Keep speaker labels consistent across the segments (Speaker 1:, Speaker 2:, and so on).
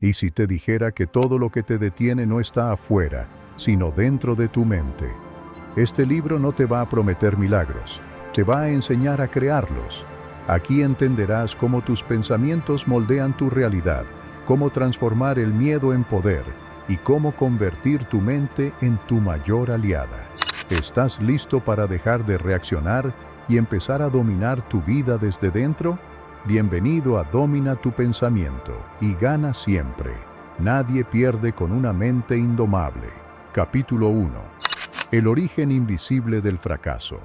Speaker 1: ¿Y si te dijera que todo lo que te detiene no está afuera, sino dentro de tu mente? Este libro no te va a prometer milagros, te va a enseñar a crearlos. Aquí entenderás cómo tus pensamientos moldean tu realidad, cómo transformar el miedo en poder y cómo convertir tu mente en tu mayor aliada. ¿Estás listo para dejar de reaccionar y empezar a dominar tu vida desde dentro? Bienvenido a Domina tu pensamiento y gana siempre. Nadie pierde con una mente indomable. Capítulo 1. El origen invisible del fracaso.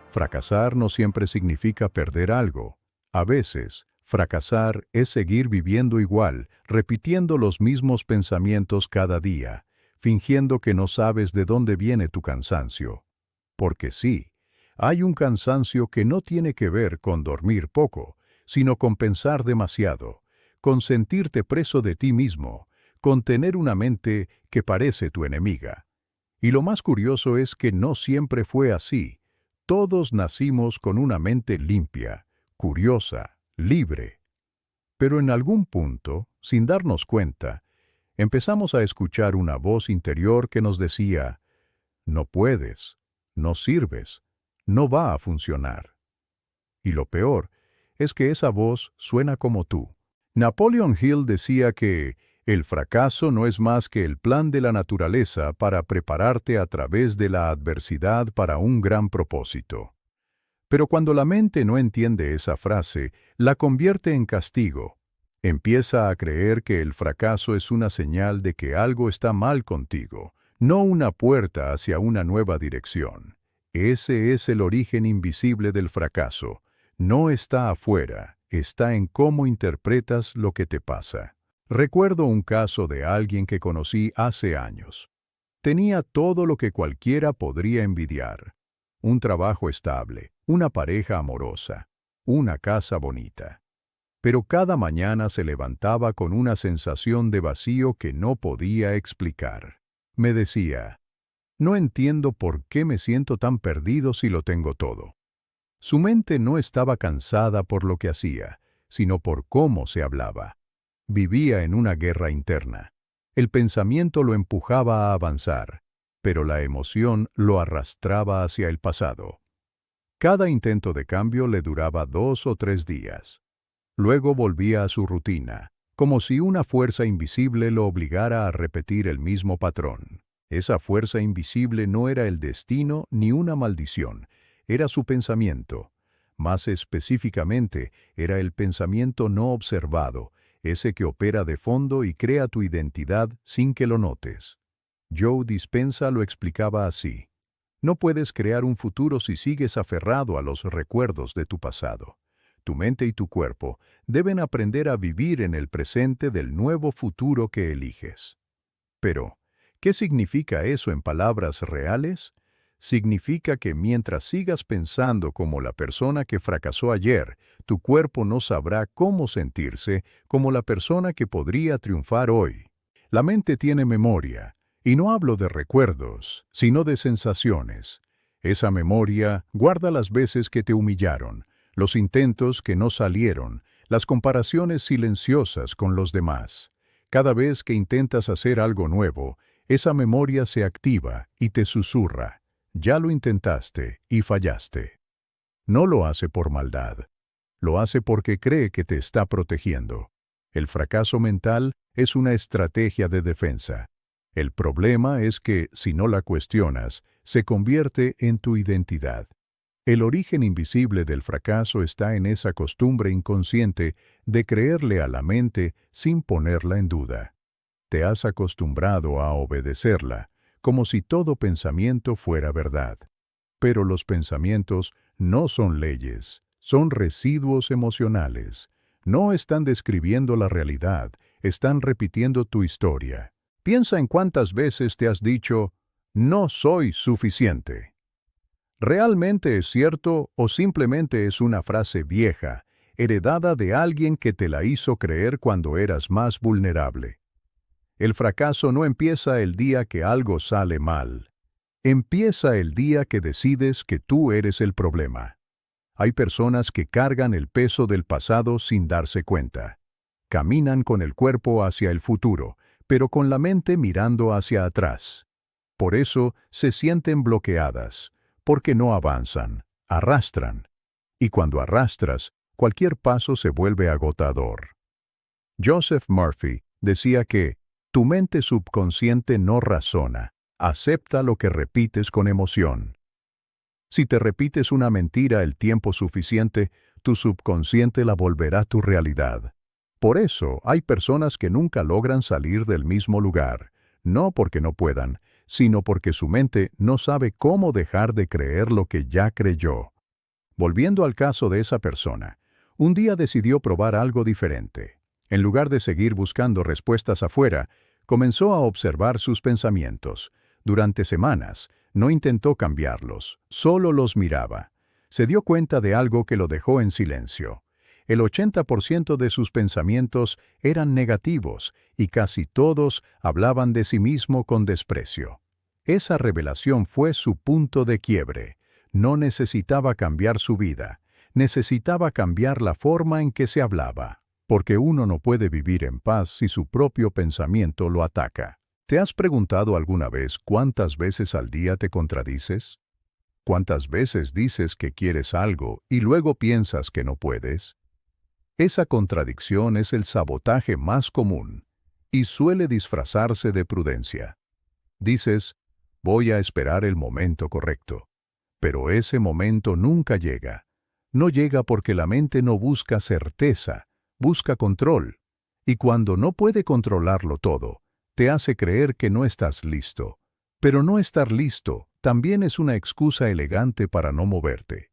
Speaker 1: Fracasar no siempre significa perder algo. A veces, fracasar es seguir viviendo igual, repitiendo los mismos pensamientos cada día, fingiendo que no sabes de dónde viene tu cansancio. Porque sí, hay un cansancio que no tiene que ver con dormir poco, sino con pensar demasiado, con sentirte preso de ti mismo, con tener una mente que parece tu enemiga. Y lo más curioso es que no siempre fue así. Todos nacimos con una mente limpia, curiosa, libre. Pero en algún punto, sin darnos cuenta, empezamos a escuchar una voz interior que nos decía: no puedes, no sirves, no va a funcionar. Y lo peor es que esa voz suena como tú. Napoleon Hill decía que el fracaso no es más que el plan de la naturaleza para prepararte a través de la adversidad para un gran propósito. Pero cuando la mente no entiende esa frase, la convierte en castigo. Empieza a creer que el fracaso es una señal de que algo está mal contigo, no una puerta hacia una nueva dirección. Ese es el origen invisible del fracaso. No está afuera, está en cómo interpretas lo que te pasa. Recuerdo un caso de alguien que conocí hace años. Tenía todo lo que cualquiera podría envidiar: un trabajo estable, una pareja amorosa, una casa bonita. Pero cada mañana se levantaba con una sensación de vacío que no podía explicar. Me decía: no entiendo por qué me siento tan perdido si lo tengo todo. Su mente no estaba cansada por lo que hacía, sino por cómo se hablaba. Vivía en una guerra interna. El pensamiento lo empujaba a avanzar, pero la emoción lo arrastraba hacia el pasado. Cada intento de cambio le duraba 2 o 3 días. Luego volvía a su rutina, como si una fuerza invisible lo obligara a repetir el mismo patrón. Esa fuerza invisible no era el destino ni una maldición, era su pensamiento. Más específicamente, era el pensamiento no observado, ese que opera de fondo y crea tu identidad sin que lo notes. Joe Dispenza lo explicaba así: no puedes crear un futuro si sigues aferrado a los recuerdos de tu pasado. Tu mente y tu cuerpo deben aprender a vivir en el presente del nuevo futuro que eliges. Pero, ¿qué significa eso en palabras reales? Significa que mientras sigas pensando como la persona que fracasó ayer, tu cuerpo no sabrá cómo sentirse como la persona que podría triunfar hoy. La mente tiene memoria, y no hablo de recuerdos, sino de sensaciones. Esa memoria guarda las veces que te humillaron, los intentos que no salieron, las comparaciones silenciosas con los demás. Cada vez que intentas hacer algo nuevo, esa memoria se activa y te susurra: ya lo intentaste y fallaste. No lo hace por maldad. Lo hace porque cree que te está protegiendo. El fracaso mental es una estrategia de defensa. El problema es que, si no la cuestionas, se convierte en tu identidad. El origen invisible del fracaso está en esa costumbre inconsciente de creerle a la mente sin ponerla en duda. Te has acostumbrado a obedecerla, como si todo pensamiento fuera verdad. Pero los pensamientos no son leyes, son residuos emocionales. No están describiendo la realidad, están repitiendo tu historia. Piensa en cuántas veces te has dicho: no soy suficiente. ¿Realmente es cierto o simplemente es una frase vieja, heredada de alguien que te la hizo creer cuando eras más vulnerable? El fracaso no empieza el día que algo sale mal. Empieza el día que decides que tú eres el problema. Hay personas que cargan el peso del pasado sin darse cuenta. Caminan con el cuerpo hacia el futuro, pero con la mente mirando hacia atrás. Por eso se sienten bloqueadas, porque no avanzan, arrastran. Y cuando arrastras, cualquier paso se vuelve agotador. Joseph Murphy decía que tu mente subconsciente no razona, acepta lo que repites con emoción. Si te repites una mentira el tiempo suficiente, tu subconsciente la volverá tu realidad. Por eso hay personas que nunca logran salir del mismo lugar, no porque no puedan, sino porque su mente no sabe cómo dejar de creer lo que ya creyó. Volviendo al caso de esa persona, un día decidió probar algo diferente. En lugar de seguir buscando respuestas afuera, comenzó a observar sus pensamientos. Durante semanas, no intentó cambiarlos, solo los miraba. Se dio cuenta de algo que lo dejó en silencio. El 80% de sus pensamientos eran negativos y casi todos hablaban de sí mismo con desprecio. Esa revelación fue su punto de quiebre. No necesitaba cambiar su vida, necesitaba cambiar la forma en que se hablaba. Porque uno no puede vivir en paz si su propio pensamiento lo ataca. ¿Te has preguntado alguna vez cuántas veces al día te contradices? ¿Cuántas veces dices que quieres algo y luego piensas que no puedes? Esa contradicción es el sabotaje más común y suele disfrazarse de prudencia. Dices, voy a esperar el momento correcto. Pero ese momento nunca llega. No llega porque la mente no busca certeza, busca control, y cuando no puede controlarlo todo, te hace creer que no estás listo. Pero no estar listo también es una excusa elegante para no moverte.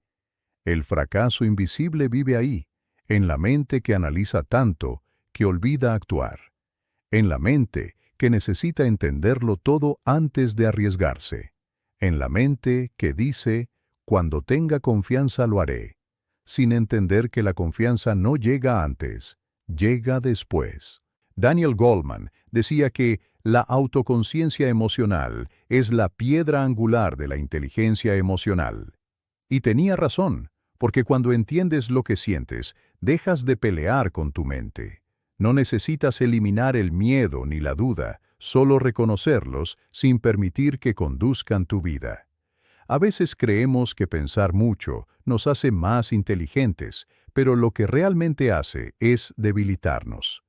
Speaker 1: El fracaso invisible vive ahí, en la mente que analiza tanto que olvida actuar. En la mente que necesita entenderlo todo antes de arriesgarse. En la mente que dice, cuando tenga confianza lo haré, sin entender que la confianza no llega antes, llega después. Daniel Goleman decía que la autoconciencia emocional es la piedra angular de la inteligencia emocional. Y tenía razón, porque cuando entiendes lo que sientes, dejas de pelear con tu mente. No necesitas eliminar el miedo ni la duda, solo reconocerlos sin permitir que conduzcan tu vida. A veces creemos que pensar mucho nos hace más inteligentes, pero lo que realmente hace es debilitarnos.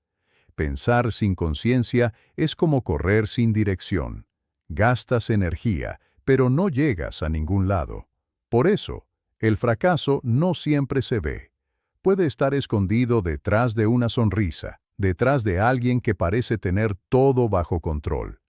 Speaker 1: Pensar sin conciencia es como correr sin dirección. Gastas energía, pero no llegas a ningún lado. Por eso, el fracaso no siempre se ve. Puede estar escondido detrás de una sonrisa, detrás de alguien que parece tener todo bajo control.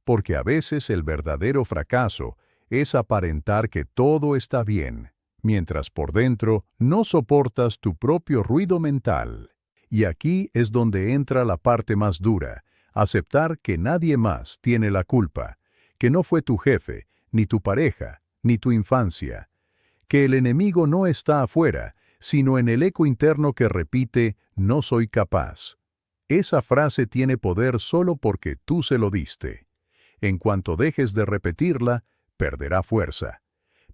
Speaker 1: Porque a veces el verdadero fracaso es aparentar que todo está bien, mientras por dentro no soportas tu propio ruido mental. Y aquí es donde entra la parte más dura, aceptar que nadie más tiene la culpa, que no fue tu jefe, ni tu pareja, ni tu infancia, que el enemigo no está afuera, sino en el eco interno que repite, no soy capaz. Esa frase tiene poder solo porque tú se lo diste. En cuanto dejes de repetirla, perderá fuerza.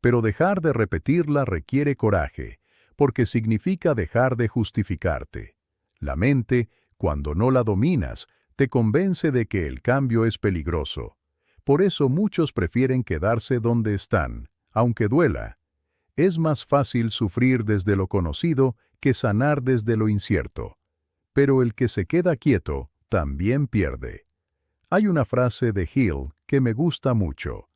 Speaker 1: Pero dejar de repetirla requiere coraje, porque significa dejar de justificarte. La mente, cuando no la dominas, te convence de que el cambio es peligroso. Por eso muchos prefieren quedarse donde están, aunque duela. Es más fácil sufrir desde lo conocido que sanar desde lo incierto. Pero el que se queda quieto también pierde. Hay una frase de Hill que me gusta mucho.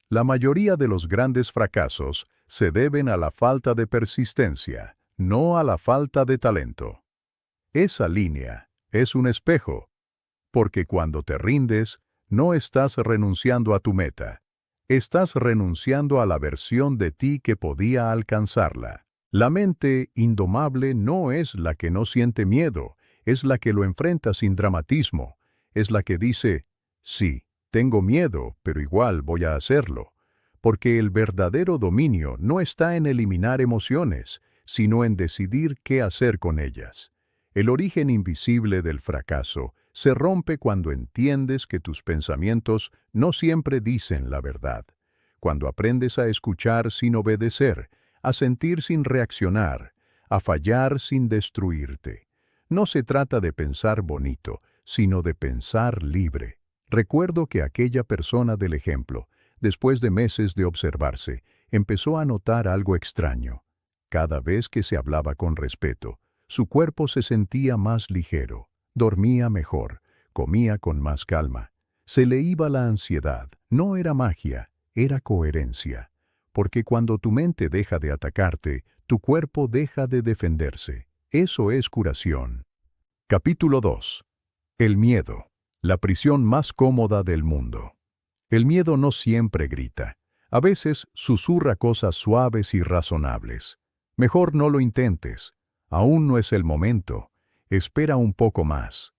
Speaker 1: La mayoría de los grandes fracasos se deben a la falta de persistencia, no a la falta de talento. Esa línea es un espejo, porque cuando te rindes, no estás renunciando a tu meta, estás renunciando a la versión de ti que podía alcanzarla. La mente indomable no es la que no siente miedo, es la que lo enfrenta sin dramatismo, es la que dice, sí, tengo miedo, pero igual voy a hacerlo, porque el verdadero dominio no está en eliminar emociones, sino en decidir qué hacer con ellas. El origen invisible del fracaso se rompe cuando entiendes que tus pensamientos no siempre dicen la verdad, cuando aprendes a escuchar sin obedecer, a sentir sin reaccionar, a fallar sin destruirte. No se trata de pensar bonito, sino de pensar libre. Recuerdo que aquella persona del ejemplo, después de meses de observarse, empezó a notar algo extraño. Cada vez que se hablaba con respeto, su cuerpo se sentía más ligero, dormía mejor, comía con más calma. Se le iba la ansiedad. No era magia, era coherencia. Porque cuando tu mente deja de atacarte, tu cuerpo deja de defenderse. Eso es curación. Capítulo 2. El miedo, la prisión más cómoda del mundo. El miedo no siempre grita. A veces susurra cosas suaves y razonables. Mejor no lo intentes. Aún no es el momento. Espera un poco más.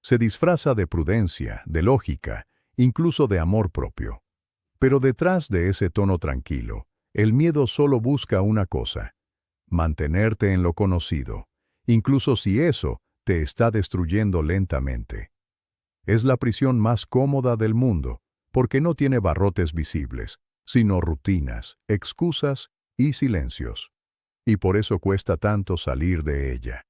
Speaker 1: Se disfraza de prudencia, de lógica, incluso de amor propio. Pero detrás de ese tono tranquilo, el miedo solo busca una cosa: mantenerte en lo conocido, incluso si eso te está destruyendo lentamente. Es la prisión más cómoda del mundo, porque no tiene barrotes visibles, sino rutinas, excusas y silencios. Y por eso cuesta tanto salir de ella.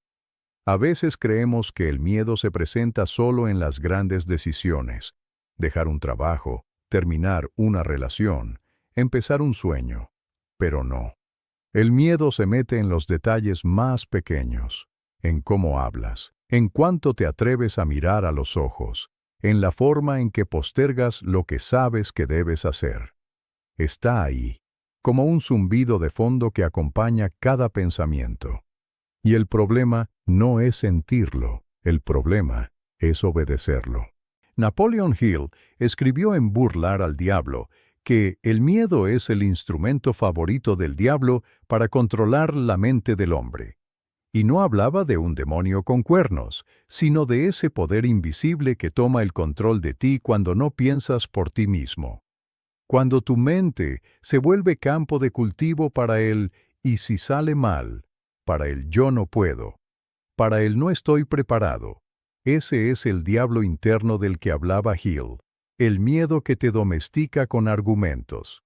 Speaker 1: A veces creemos que el miedo se presenta solo en las grandes decisiones: dejar un trabajo, terminar una relación, empezar un sueño. Pero no. El miedo se mete en los detalles más pequeños, en cómo hablas, en cuánto te atreves a mirar a los ojos, en la forma en que postergas lo que sabes que debes hacer. Está ahí, como un zumbido de fondo que acompaña cada pensamiento. Y el problema no es sentirlo, el problema es obedecerlo. Napoleon Hill escribió en Burlar al Diablo que el miedo es el instrumento favorito del diablo para controlar la mente del hombre. Y no hablaba de un demonio con cuernos, sino de ese poder invisible que toma el control de ti cuando no piensas por ti mismo. Cuando tu mente se vuelve campo de cultivo para el «y si sale mal», para el «yo no puedo», para el «no estoy preparado». Ese es el diablo interno del que hablaba Hill, el miedo que te domestica con argumentos.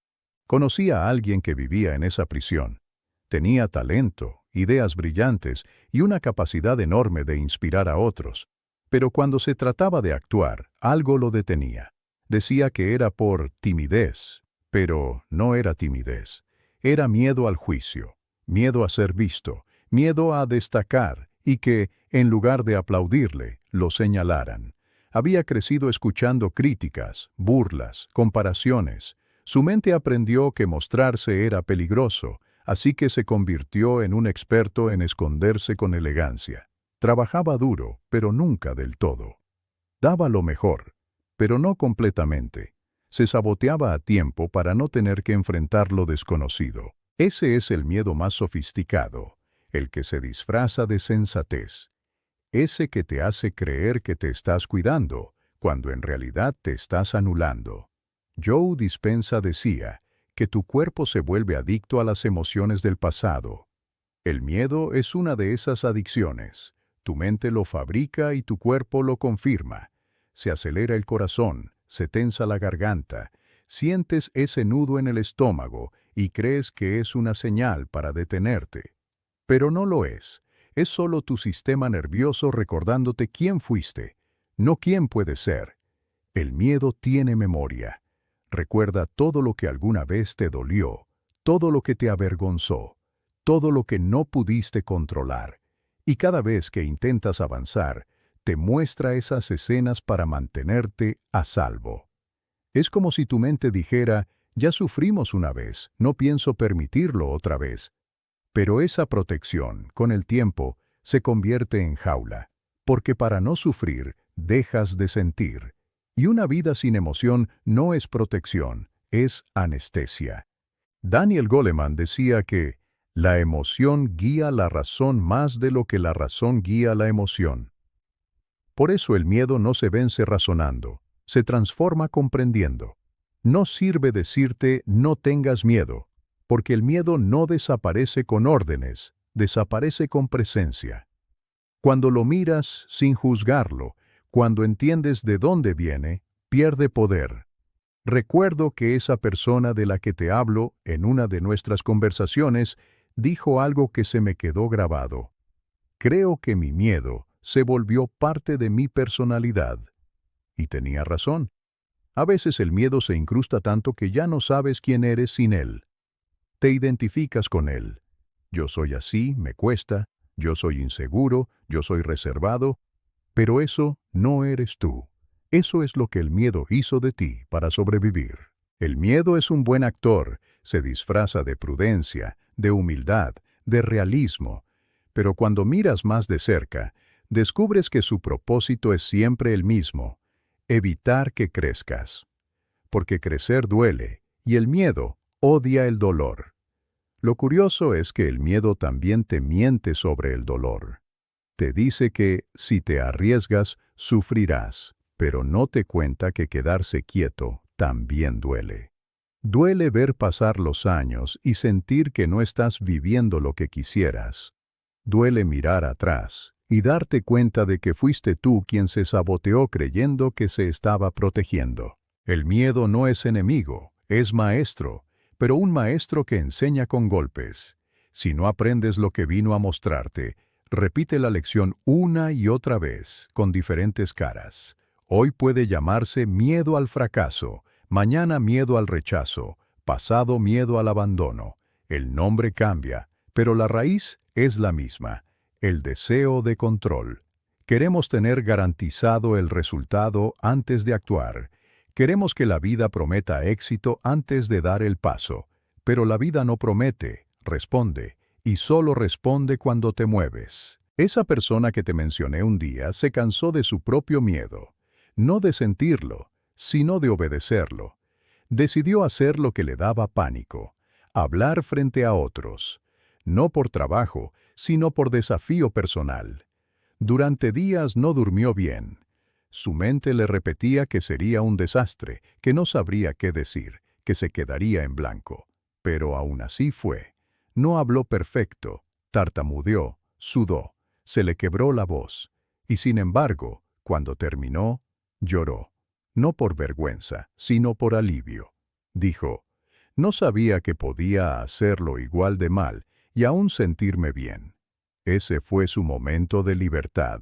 Speaker 1: Conocí a alguien que vivía en esa prisión. Tenía talento, ideas brillantes y una capacidad enorme de inspirar a otros. Pero cuando se trataba de actuar, algo lo detenía. Decía que era por timidez, pero no era timidez. Era miedo al juicio, miedo a ser visto, miedo a destacar y que, en lugar de aplaudirle, lo señalaran. Había crecido escuchando críticas, burlas, comparaciones. Su mente aprendió que mostrarse era peligroso, así que se convirtió en un experto en esconderse con elegancia. Trabajaba duro, pero nunca del todo. Daba lo mejor, pero no completamente. Se saboteaba a tiempo para no tener que enfrentar lo desconocido. Ese es el miedo más sofisticado, el que se disfraza de sensatez. Ese que te hace creer que te estás cuidando, cuando en realidad te estás anulando. Joe Dispenza decía que tu cuerpo se vuelve adicto a las emociones del pasado. El miedo es una de esas adicciones. Tu mente lo fabrica y tu cuerpo lo confirma. Se acelera el corazón, se tensa la garganta, sientes ese nudo en el estómago y crees que es una señal para detenerte. Pero no lo es. Es solo tu sistema nervioso recordándote quién fuiste, no quién puedes ser. El miedo tiene memoria. Recuerda todo lo que alguna vez te dolió, todo lo que te avergonzó, todo lo que no pudiste controlar. Y cada vez que intentas avanzar, te muestra esas escenas para mantenerte a salvo. Es como si tu mente dijera, ya sufrimos una vez, no pienso permitirlo otra vez. Pero esa protección, con el tiempo, se convierte en jaula, porque para no sufrir, dejas de sentir. Y una vida sin emoción no es protección, es anestesia. Daniel Goleman decía que la emoción guía la razón más de lo que la razón guía la emoción. Por eso el miedo no se vence razonando, se transforma comprendiendo. No sirve decirte no tengas miedo, porque el miedo no desaparece con órdenes, desaparece con presencia. Cuando lo miras sin juzgarlo, cuando entiendes de dónde viene, pierde poder. Recuerdo que esa persona de la que te hablo, en una de nuestras conversaciones, dijo algo que se me quedó grabado. Creo que mi miedo se volvió parte de mi personalidad. Y tenía razón. A veces el miedo se incrusta tanto que ya no sabes quién eres sin él. Te identificas con él. Yo soy así, me cuesta, yo soy inseguro, yo soy reservado, pero eso no eres tú. Eso es lo que el miedo hizo de ti para sobrevivir. El miedo es un buen actor, se disfraza de prudencia, de humildad, de realismo, pero cuando miras más de cerca, descubres que su propósito es siempre el mismo: evitar que crezcas. Porque crecer duele, y el miedo odia el dolor. Lo curioso es que el miedo también te miente sobre el dolor. Te dice que, si te arriesgas, sufrirás, pero no te cuenta que quedarse quieto también duele. Duele ver pasar los años y sentir que no estás viviendo lo que quisieras. Duele mirar atrás y darte cuenta de que fuiste tú quien se saboteó creyendo que se estaba protegiendo. El miedo no es enemigo, es maestro, pero un maestro que enseña con golpes. Si no aprendes lo que vino a mostrarte, repite la lección una y otra vez, con diferentes caras. Hoy puede llamarse miedo al fracaso, mañana miedo al rechazo, pasado miedo al abandono. El nombre cambia, pero la raíz es la misma: el deseo de control. Queremos tener garantizado el resultado antes de actuar. Queremos que la vida prometa éxito antes de dar el paso. Pero la vida no promete, responde, y solo responde cuando te mueves. Esa persona que te mencioné un día se cansó de su propio miedo. No de sentirlo, sino de obedecerlo. Decidió hacer lo que le daba pánico: hablar frente a otros. No por trabajo, sino por desafío personal. Durante días no durmió bien. Su mente le repetía que sería un desastre, que no sabría qué decir, que se quedaría en blanco. Pero aún así fue. No habló perfecto, tartamudeó, sudó, se le quebró la voz. Y sin embargo, cuando terminó, lloró. No por vergüenza, sino por alivio. Dijo: no sabía que podía hacerlo igual de mal y aún sentirme bien. Ese fue su momento de libertad,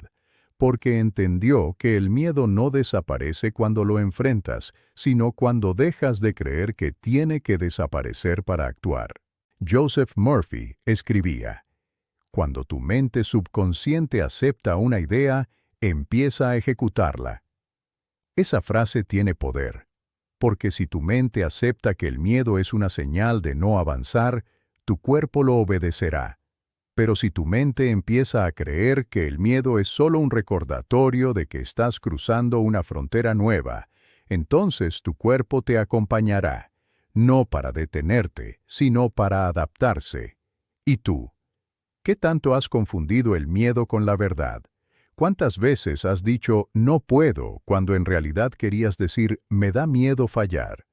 Speaker 1: porque entendió que el miedo no desaparece cuando lo enfrentas, sino cuando dejas de creer que tiene que desaparecer para actuar. Joseph Murphy escribía: cuando tu mente subconsciente acepta una idea, empieza a ejecutarla. Esa frase tiene poder, porque si tu mente acepta que el miedo es una señal de no avanzar, tu cuerpo lo obedecerá. Pero si tu mente empieza a creer que el miedo es solo un recordatorio de que estás cruzando una frontera nueva, entonces tu cuerpo te acompañará, no para detenerte, sino para adaptarse. ¿Y tú? ¿Qué tanto has confundido el miedo con la verdad? ¿Cuántas veces has dicho «no puedo» cuando en realidad querías decir «me da miedo fallar»?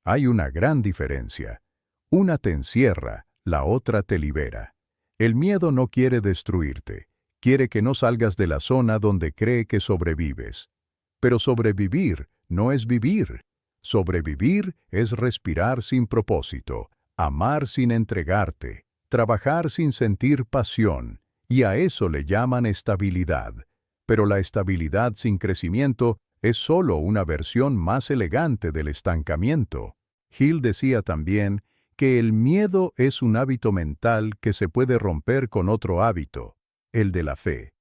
Speaker 1: Hay una gran diferencia. Una te encierra, la otra te libera. El miedo no quiere destruirte, quiere que no salgas de la zona donde cree que sobrevives. Pero sobrevivir no es vivir. Sobrevivir es respirar sin propósito, amar sin entregarte, trabajar sin sentir pasión, y a eso le llaman estabilidad. Pero la estabilidad sin crecimiento es solo una versión más elegante del estancamiento. Hill decía también que el miedo es un hábito mental que se puede romper con otro hábito, el de la fe.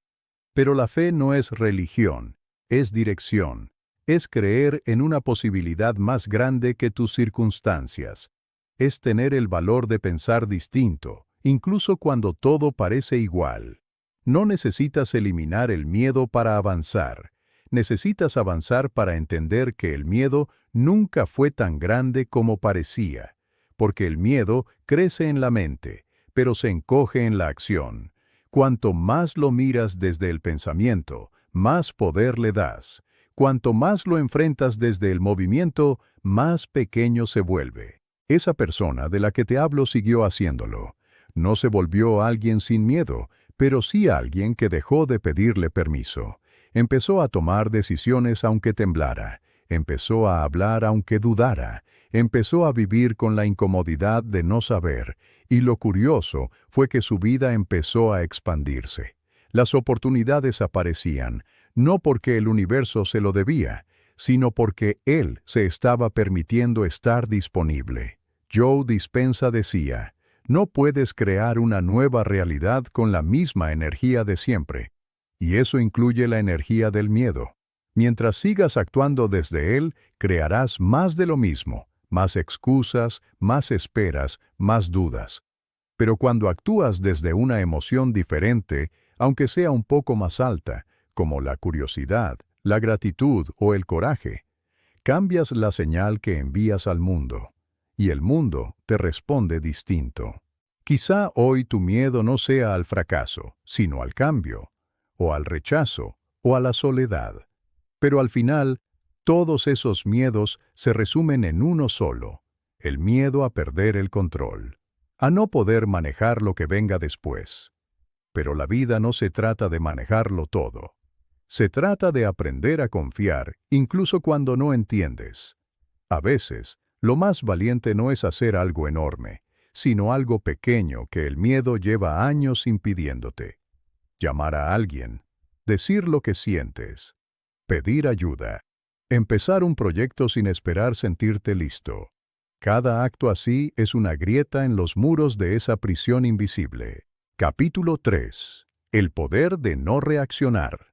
Speaker 1: Pero la fe no es religión, es dirección, es creer en una posibilidad más grande que tus circunstancias, es tener el valor de pensar distinto, incluso cuando todo parece igual. No necesitas eliminar el miedo para avanzar, necesitas avanzar para entender que el miedo nunca fue tan grande como parecía. Porque el miedo crece en la mente, pero se encoge en la acción. Cuanto más lo miras desde el pensamiento, más poder le das. Cuanto más lo enfrentas desde el movimiento, más pequeño se vuelve. Esa persona de la que te hablo siguió haciéndolo. No se volvió alguien sin miedo, pero sí alguien que dejó de pedirle permiso. Empezó a tomar decisiones aunque temblara. Empezó a hablar aunque dudara. Empezó a vivir con la incomodidad de no saber, y lo curioso fue que su vida empezó a expandirse. Las oportunidades aparecían, no porque el universo se lo debía, sino porque él se estaba permitiendo estar disponible. Joe Dispenza decía, no puedes crear una nueva realidad con la misma energía de siempre. Y eso incluye la energía del miedo. Mientras sigas actuando desde él, crearás más de lo mismo, más excusas, más esperas, más dudas. Pero cuando actúas desde una emoción diferente, aunque sea un poco más alta, como la curiosidad, la gratitud o el coraje, cambias la señal que envías al mundo, y el mundo te responde distinto. Quizá hoy tu miedo no sea al fracaso, sino al cambio, o al rechazo, o a la soledad. Pero al final, todos esos miedos se resumen en uno solo: el miedo a perder el control, a no poder manejar lo que venga después. Pero la vida no se trata de manejarlo todo. Se trata de aprender a confiar, incluso cuando no entiendes. A veces, lo más valiente no es hacer algo enorme, sino algo pequeño que el miedo lleva años impidiéndote. Llamar a alguien, decir lo que sientes, pedir ayuda, empezar un proyecto sin esperar sentirte listo. Cada acto así es una grieta en los muros de esa prisión invisible. Capítulo 3. El poder de no reaccionar.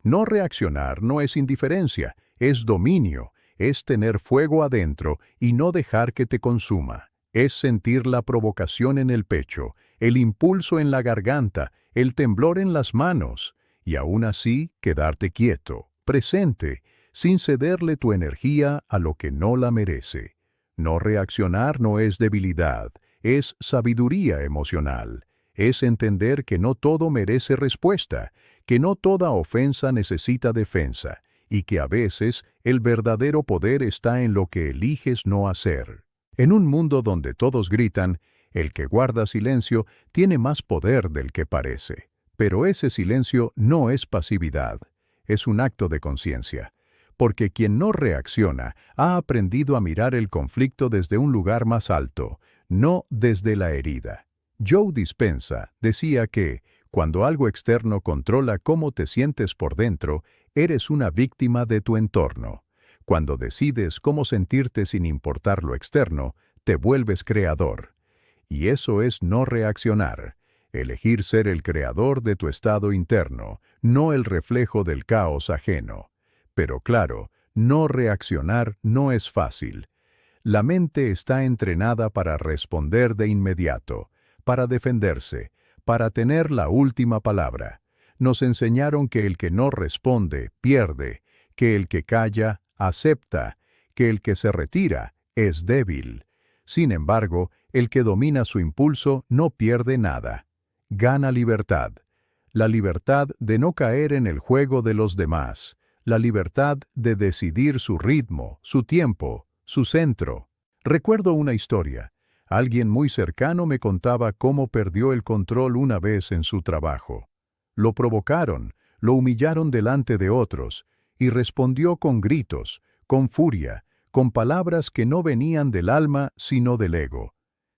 Speaker 1: No reaccionar no es indiferencia, es dominio, es tener fuego adentro y no dejar que te consuma. Es sentir la provocación en el pecho, el impulso en la garganta, el temblor en las manos, y aún así quedarte quieto, presente, sin cederle tu energía a lo que no la merece. No reaccionar no es debilidad, es sabiduría emocional. Es entender que no todo merece respuesta, que no toda ofensa necesita defensa, y que a veces el verdadero poder está en lo que eliges no hacer. En un mundo donde todos gritan, el que guarda silencio tiene más poder del que parece. Pero ese silencio no es pasividad, es un acto de conciencia. Porque quien no reacciona ha aprendido a mirar el conflicto desde un lugar más alto, no desde la herida. Joe Dispenza decía que, cuando algo externo controla cómo te sientes por dentro, eres una víctima de tu entorno. Cuando decides cómo sentirte sin importar lo externo, te vuelves creador. Y eso es no reaccionar. Elegir ser el creador de tu estado interno, no el reflejo del caos ajeno. Pero claro, no reaccionar no es fácil. La mente está entrenada para responder de inmediato, para defenderse, para tener la última palabra. Nos enseñaron que el que no responde, pierde, que el que calla, acepta, que el que se retira, es débil. Sin embargo, el que domina su impulso no pierde nada. Gana libertad. La libertad de no caer en el juego de los demás. La libertad de decidir su ritmo, su tiempo, su centro. Recuerdo una historia. Alguien muy cercano me contaba cómo perdió el control una vez en su trabajo. Lo provocaron, lo humillaron delante de otros, y respondió con gritos, con furia, con palabras que no venían del alma sino del ego.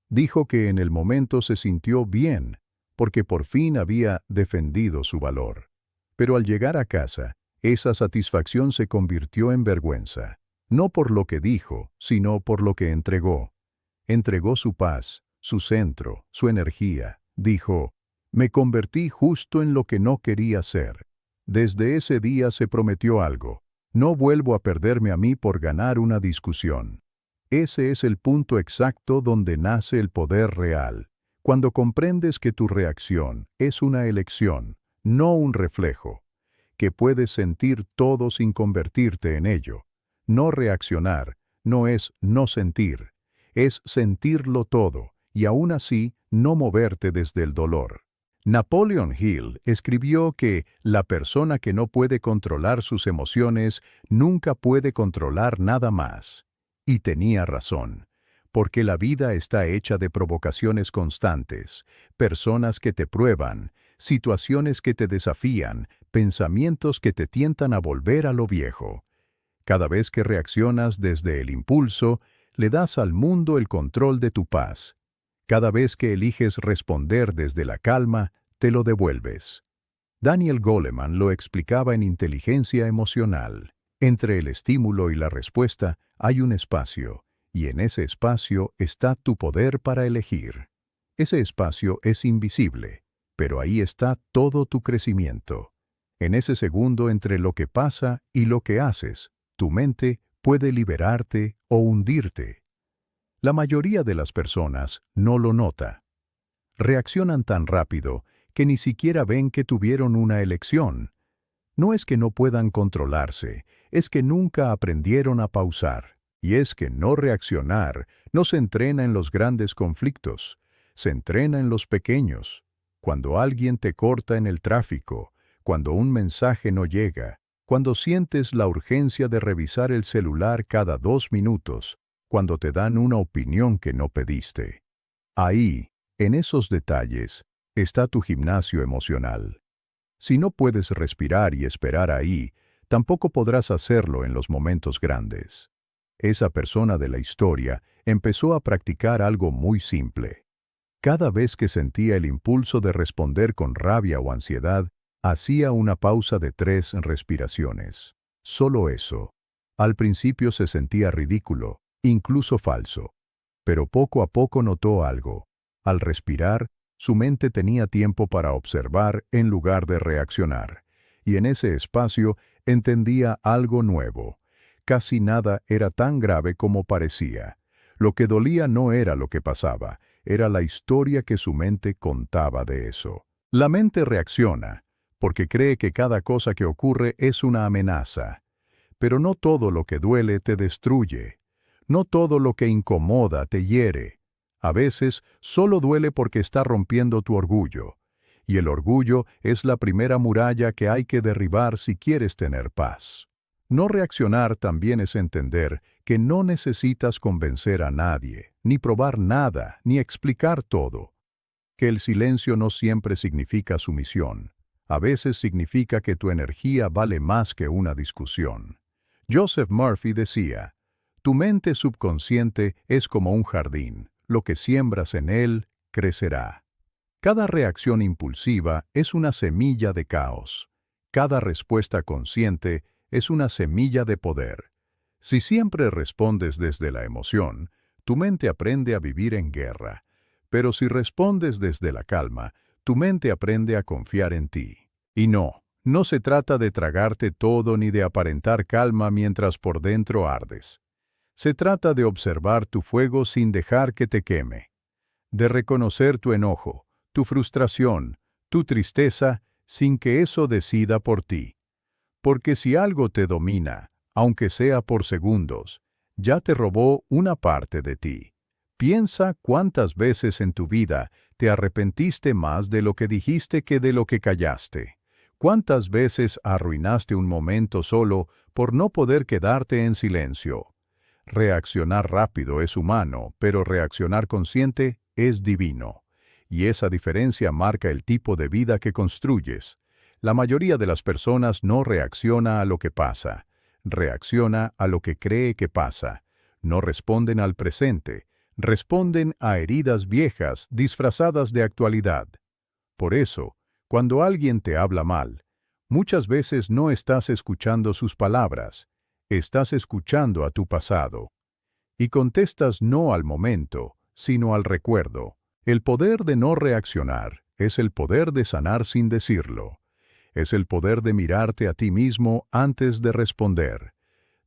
Speaker 1: Dijo que en el momento se sintió bien, porque por fin había defendido su valor. Pero al llegar a casa, esa satisfacción se convirtió en vergüenza, no por lo que dijo, sino por lo que entregó. Entregó su paz, su centro, su energía. Dijo, me convertí justo en lo que no quería ser. Desde ese día se prometió algo. No vuelvo a perderme a mí por ganar una discusión. Ese es el punto exacto donde nace el poder real. Cuando comprendes que tu reacción es una elección, no un reflejo. Que puedes sentir todo sin convertirte en ello. No reaccionar no es no sentir. Es sentirlo todo, y aún así no moverte desde el dolor. Napoleon Hill escribió que la persona que no puede controlar sus emociones nunca puede controlar nada más. Y tenía razón, porque la vida está hecha de provocaciones constantes, personas que te prueban, situaciones que te desafían, pensamientos que te tientan a volver a lo viejo. Cada vez que reaccionas desde el impulso, le das al mundo el control de tu paz. Cada vez que eliges responder desde la calma, te lo devuelves. Daniel Goleman lo explicaba en Inteligencia Emocional. Entre el estímulo y la respuesta hay un espacio, y en ese espacio está tu poder para elegir. Ese espacio es invisible, pero ahí está todo tu crecimiento. En ese segundo entre lo que pasa y lo que haces, tu mente puede liberarte o hundirte. La mayoría de las personas no lo nota. Reaccionan tan rápido que ni siquiera ven que tuvieron una elección. No es que no puedan controlarse, es que nunca aprendieron a pausar. Y es que no reaccionar no se entrena en los grandes conflictos, se entrena en los pequeños. Cuando alguien te corta en el tráfico, cuando un mensaje no llega, cuando sientes la urgencia de revisar el celular cada 2 minutos, cuando te dan una opinión que no pediste. Ahí, en esos detalles, está tu gimnasio emocional. Si no puedes respirar y esperar ahí, tampoco podrás hacerlo en los momentos grandes. Esa persona de la historia empezó a practicar algo muy simple. Cada vez que sentía el impulso de responder con rabia o ansiedad, hacía una pausa de 3 respiraciones. Solo eso. Al principio se sentía ridículo, incluso falso. Pero poco a poco notó algo. Al respirar, su mente tenía tiempo para observar en lugar de reaccionar. Y en ese espacio entendía algo nuevo. Casi nada era tan grave como parecía. Lo que dolía no era lo que pasaba, era la historia que su mente contaba de eso. La mente reacciona, porque cree que cada cosa que ocurre es una amenaza. Pero no todo lo que duele te destruye. No todo lo que incomoda te hiere. A veces solo duele porque está rompiendo tu orgullo. Y el orgullo es la primera muralla que hay que derribar si quieres tener paz. No reaccionar también es entender que no necesitas convencer a nadie, ni probar nada, ni explicar todo. Que el silencio no siempre significa sumisión. A veces significa que tu energía vale más que una discusión. Joseph Murphy decía, tu mente subconsciente es como un jardín. Lo que siembras en él, crecerá. Cada reacción impulsiva es una semilla de caos. Cada respuesta consciente es una semilla de poder. Si siempre respondes desde la emoción, tu mente aprende a vivir en guerra. Pero si respondes desde la calma, tu mente aprende a confiar en ti. Y no se trata de tragarte todo ni de aparentar calma mientras por dentro ardes. Se trata de observar tu fuego sin dejar que te queme. De reconocer tu enojo, tu frustración, tu tristeza, sin que eso decida por ti. Porque si algo te domina, aunque sea por segundos, ya te robó una parte de ti. Piensa cuántas veces en tu vida te arrepentiste más de lo que dijiste que de lo que callaste. Cuántas veces arruinaste un momento solo por no poder quedarte en silencio. Reaccionar rápido es humano, pero reaccionar consciente es divino. Y esa diferencia marca el tipo de vida que construyes. La mayoría de las personas no reacciona a lo que pasa, reacciona a lo que cree que pasa. No responden al presente, responden a heridas viejas disfrazadas de actualidad. Por eso, cuando alguien te habla mal, muchas veces no estás escuchando sus palabras, estás escuchando a tu pasado. Y contestas no al momento, sino al recuerdo. El poder de no reaccionar es el poder de sanar sin decirlo. Es el poder de mirarte a ti mismo antes de responder.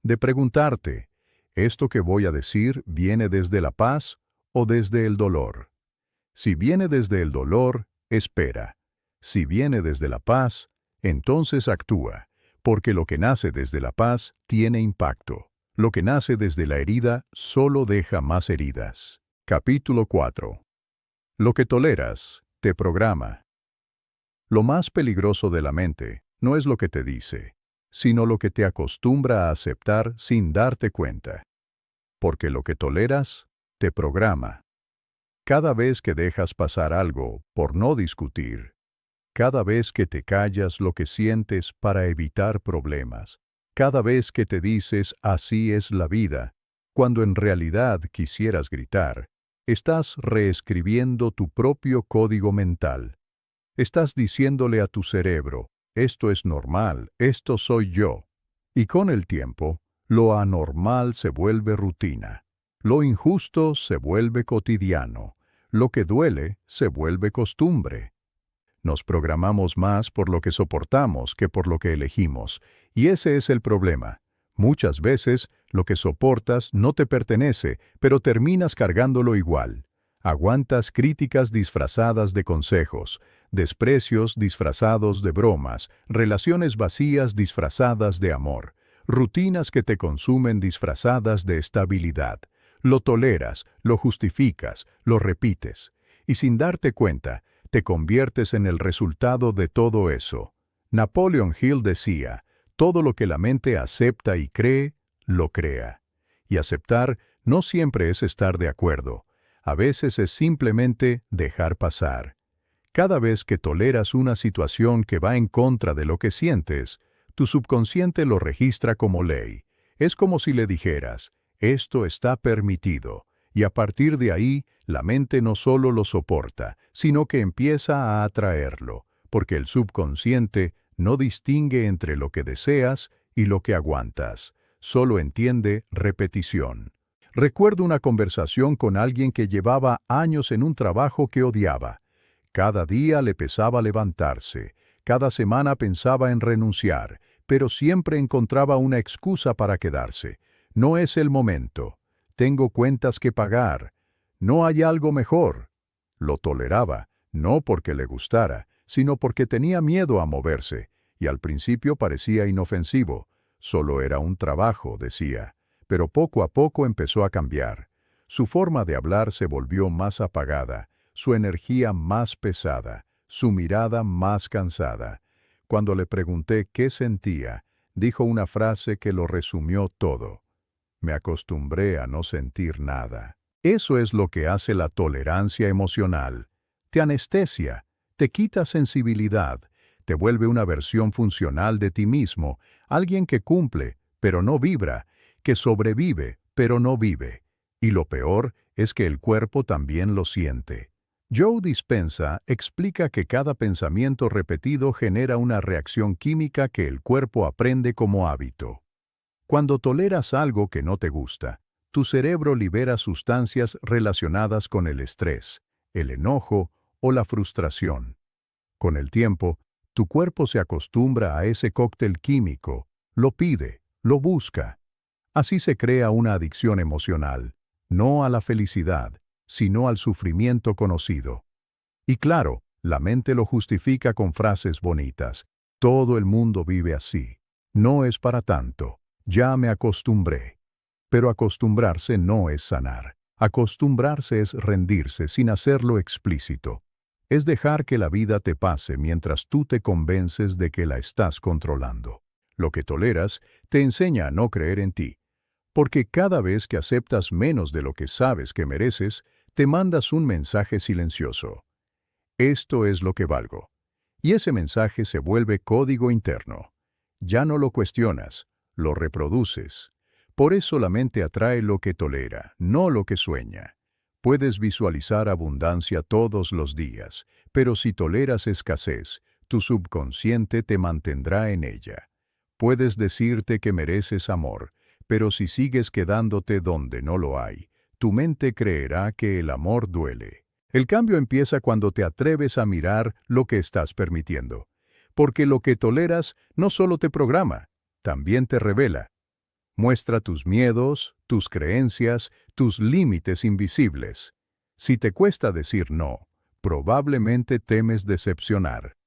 Speaker 1: De preguntarte, ¿esto que voy a decir viene desde la paz o desde el dolor? Si viene desde el dolor, espera. Si viene desde la paz, entonces actúa, porque lo que nace desde la paz tiene impacto. Lo que nace desde la herida solo deja más heridas. Capítulo 4. Lo que toleras, te programa. Lo más peligroso de la mente no es lo que te dice, sino lo que te acostumbra a aceptar sin darte cuenta. Porque lo que toleras, te programa. Cada vez que dejas pasar algo por no discutir, cada vez que te callas lo que sientes para evitar problemas, cada vez que te dices así es la vida, cuando en realidad quisieras gritar, estás reescribiendo tu propio código mental. Estás diciéndole a tu cerebro, esto es normal, esto soy yo. Y con el tiempo, lo anormal se vuelve rutina. Lo injusto se vuelve cotidiano. Lo que duele se vuelve costumbre. Nos programamos más por lo que soportamos que por lo que elegimos, y ese es el problema. Muchas veces, lo que soportas no te pertenece, pero terminas cargándolo igual. Aguantas críticas disfrazadas de consejos, desprecios disfrazados de bromas, relaciones vacías disfrazadas de amor, rutinas que te consumen disfrazadas de estabilidad. Lo toleras, lo justificas, lo repites, y sin darte cuenta, te conviertes en el resultado de todo eso. Napoleon Hill decía, todo lo que la mente acepta y cree, lo crea. Y aceptar no siempre es estar de acuerdo. A veces es simplemente dejar pasar. Cada vez que toleras una situación que va en contra de lo que sientes, tu subconsciente lo registra como ley. Es como si le dijeras, esto está permitido, y a partir de ahí, la mente no solo lo soporta, sino que empieza a atraerlo, porque el subconsciente no distingue entre lo que deseas y lo que aguantas, solo entiende repetición. Recuerdo una conversación con alguien que llevaba años en un trabajo que odiaba. Cada día le pesaba levantarse, cada semana pensaba en renunciar, pero siempre encontraba una excusa para quedarse. No es el momento. Tengo cuentas que pagar. No hay algo mejor. Lo toleraba, no porque le gustara, sino porque tenía miedo a moverse, y al principio parecía inofensivo. Solo era un trabajo, decía, pero poco a poco empezó a cambiar. Su forma de hablar se volvió más apagada, su energía más pesada, su mirada más cansada. Cuando le pregunté qué sentía, dijo una frase que lo resumió todo. Me acostumbré a no sentir nada. Eso es lo que hace la tolerancia emocional. Te anestesia, te quita sensibilidad, te vuelve una versión funcional de ti mismo, alguien que cumple, pero no vibra, que sobrevive, pero no vive. Y lo peor es que el cuerpo también lo siente. Joe Dispenza explica que cada pensamiento repetido genera una reacción química que el cuerpo aprende como hábito. Cuando toleras algo que no te gusta, tu cerebro libera sustancias relacionadas con el estrés, el enojo o la frustración. Con el tiempo, tu cuerpo se acostumbra a ese cóctel químico, lo pide, lo busca. Así se crea una adicción emocional, no a la felicidad, sino al sufrimiento conocido. Y claro, la mente lo justifica con frases bonitas. Todo el mundo vive así. No es para tanto. Ya me acostumbré. Pero acostumbrarse no es sanar. Acostumbrarse es rendirse sin hacerlo explícito. Es dejar que la vida te pase mientras tú te convences de que la estás controlando. Lo que toleras te enseña a no creer en ti. Porque cada vez que aceptas menos de lo que sabes que mereces, te mandas un mensaje silencioso. Esto es lo que valgo. Y ese mensaje se vuelve código interno. Ya no lo cuestionas, lo reproduces. Por eso la mente atrae lo que tolera, no lo que sueña. Puedes visualizar abundancia todos los días, pero si toleras escasez, tu subconsciente te mantendrá en ella. Puedes decirte que mereces amor, pero si sigues quedándote donde no lo hay, tu mente creerá que el amor duele. El cambio empieza cuando te atreves a mirar lo que estás permitiendo. Porque lo que toleras no solo te programa, también te revela. Muestra tus miedos, tus creencias, tus límites invisibles. Si te cuesta decir no, probablemente temes decepcionar.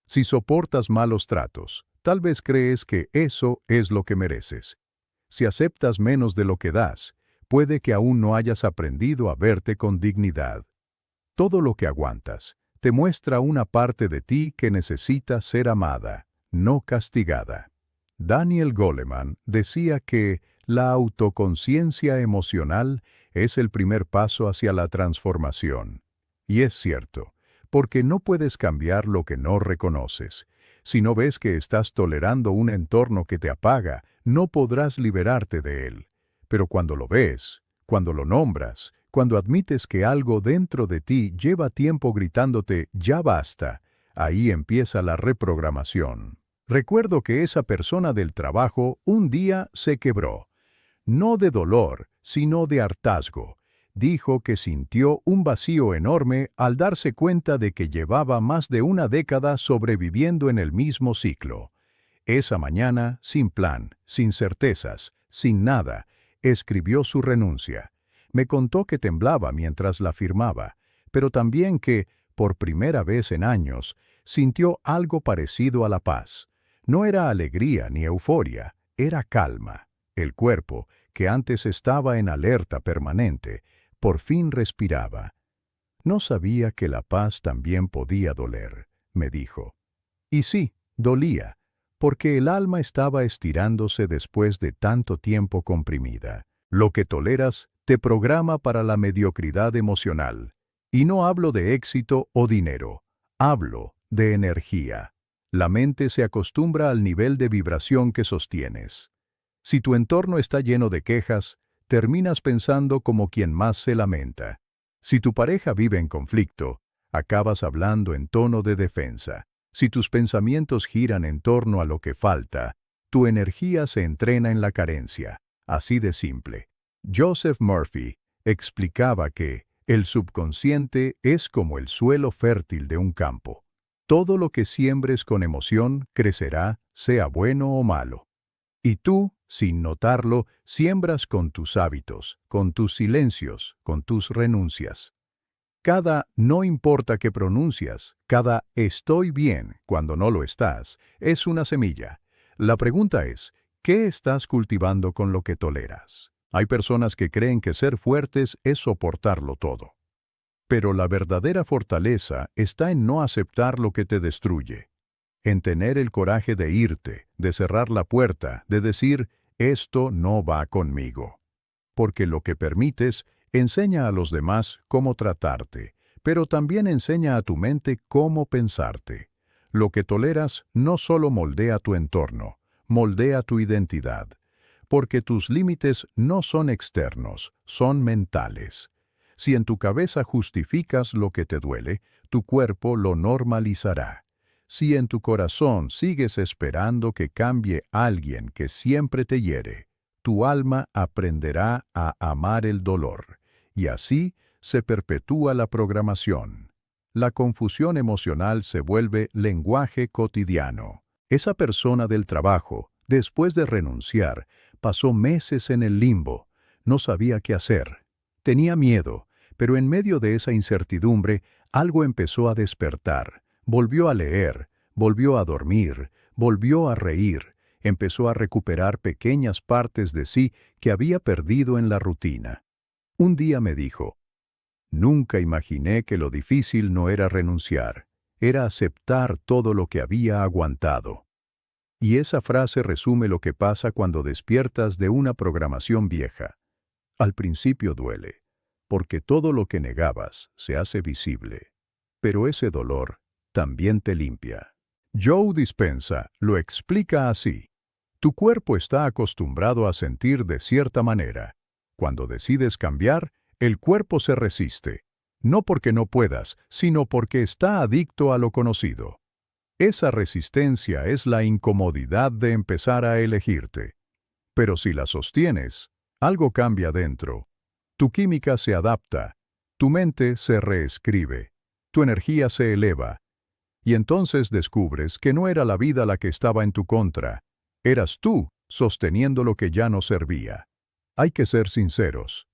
Speaker 1: Si soportas malos tratos, tal vez crees que eso es lo que mereces. Si aceptas menos de lo que das, puede que aún no hayas aprendido a verte con dignidad. Todo lo que aguantas te muestra una parte de ti que necesita ser amada, no castigada. Daniel Goleman decía que la autoconciencia emocional es el primer paso hacia la transformación. Y es cierto, porque no puedes cambiar lo que no reconoces. Si no ves que estás tolerando un entorno que te apaga, no podrás liberarte de él. Pero cuando lo ves, cuando lo nombras, cuando admites que algo dentro de ti lleva tiempo gritándote «ya basta», Ahí empieza la reprogramación. Recuerdo que esa persona del trabajo un día se quebró. No de dolor, sino de hartazgo. Dijo que sintió un vacío enorme al darse cuenta de que llevaba más de una década sobreviviendo en el mismo ciclo. Esa mañana, sin plan, sin certezas, sin nada, escribió su renuncia. Me contó que temblaba mientras la firmaba, pero también que, por primera vez en años, sintió algo parecido a la paz. No era alegría ni euforia, era calma. El cuerpo, que antes estaba en alerta permanente, por fin respiraba. No sabía que la paz también podía doler, me dijo. Y sí, dolía, porque el alma estaba estirándose después de tanto tiempo comprimida. Lo que toleras te programa para la mediocridad emocional. Y no hablo de éxito o dinero, hablo de energía. La mente se acostumbra al nivel de vibración que sostienes. Si tu entorno está lleno de quejas, terminas pensando como quien más se lamenta. Si tu pareja vive en conflicto, acabas hablando en tono de defensa. Si tus pensamientos giran en torno a lo que falta, tu energía se entrena en la carencia. Así de simple. Joseph Murphy explicaba que el subconsciente es como el suelo fértil de un campo. Todo lo que siembres con emoción crecerá, sea bueno o malo. Y tú, sin notarlo, siembras con tus hábitos, con tus silencios, con tus renuncias. Cada no importa que pronuncias, cada estoy bien cuando no lo estás, es una semilla. La pregunta es, ¿qué estás cultivando con lo que toleras? Hay personas que creen que ser fuertes es soportarlo todo. Pero la verdadera fortaleza está en no aceptar lo que te destruye, en tener el coraje de irte, de cerrar la puerta, de decir, esto no va conmigo. Porque lo que permites enseña a los demás cómo tratarte, pero también enseña a tu mente cómo pensarte. Lo que toleras no solo moldea tu entorno, moldea tu identidad, porque tus límites no son externos, son mentales. Si en tu cabeza justificas lo que te duele, tu cuerpo lo normalizará. Si en tu corazón sigues esperando que cambie alguien que siempre te hiere, tu alma aprenderá a amar el dolor, y así se perpetúa la programación. La confusión emocional se vuelve lenguaje cotidiano. Esa persona del trabajo, después de renunciar, pasó meses en el limbo. No sabía qué hacer. Tenía miedo, pero en medio de esa incertidumbre, algo empezó a despertar. Volvió a leer, volvió a dormir, volvió a reír, empezó a recuperar pequeñas partes de sí que había perdido en la rutina. Un día me dijo, nunca imaginé que lo difícil no era renunciar, era aceptar todo lo que había aguantado. Y esa frase resume lo que pasa cuando despiertas de una programación vieja. Al principio duele, porque todo lo que negabas se hace visible. Pero ese dolor también te limpia. Joe Dispenza lo explica así. Tu cuerpo está acostumbrado a sentir de cierta manera. Cuando decides cambiar, el cuerpo se resiste. No porque no puedas, sino porque está adicto a lo conocido. Esa resistencia es la incomodidad de empezar a elegirte. Pero si la sostienes, algo cambia dentro. Tu química se adapta, tu mente se reescribe, tu energía se eleva. Y entonces descubres que no era la vida la que estaba en tu contra, eras tú sosteniendo lo que ya no servía. Hay que ser sinceros.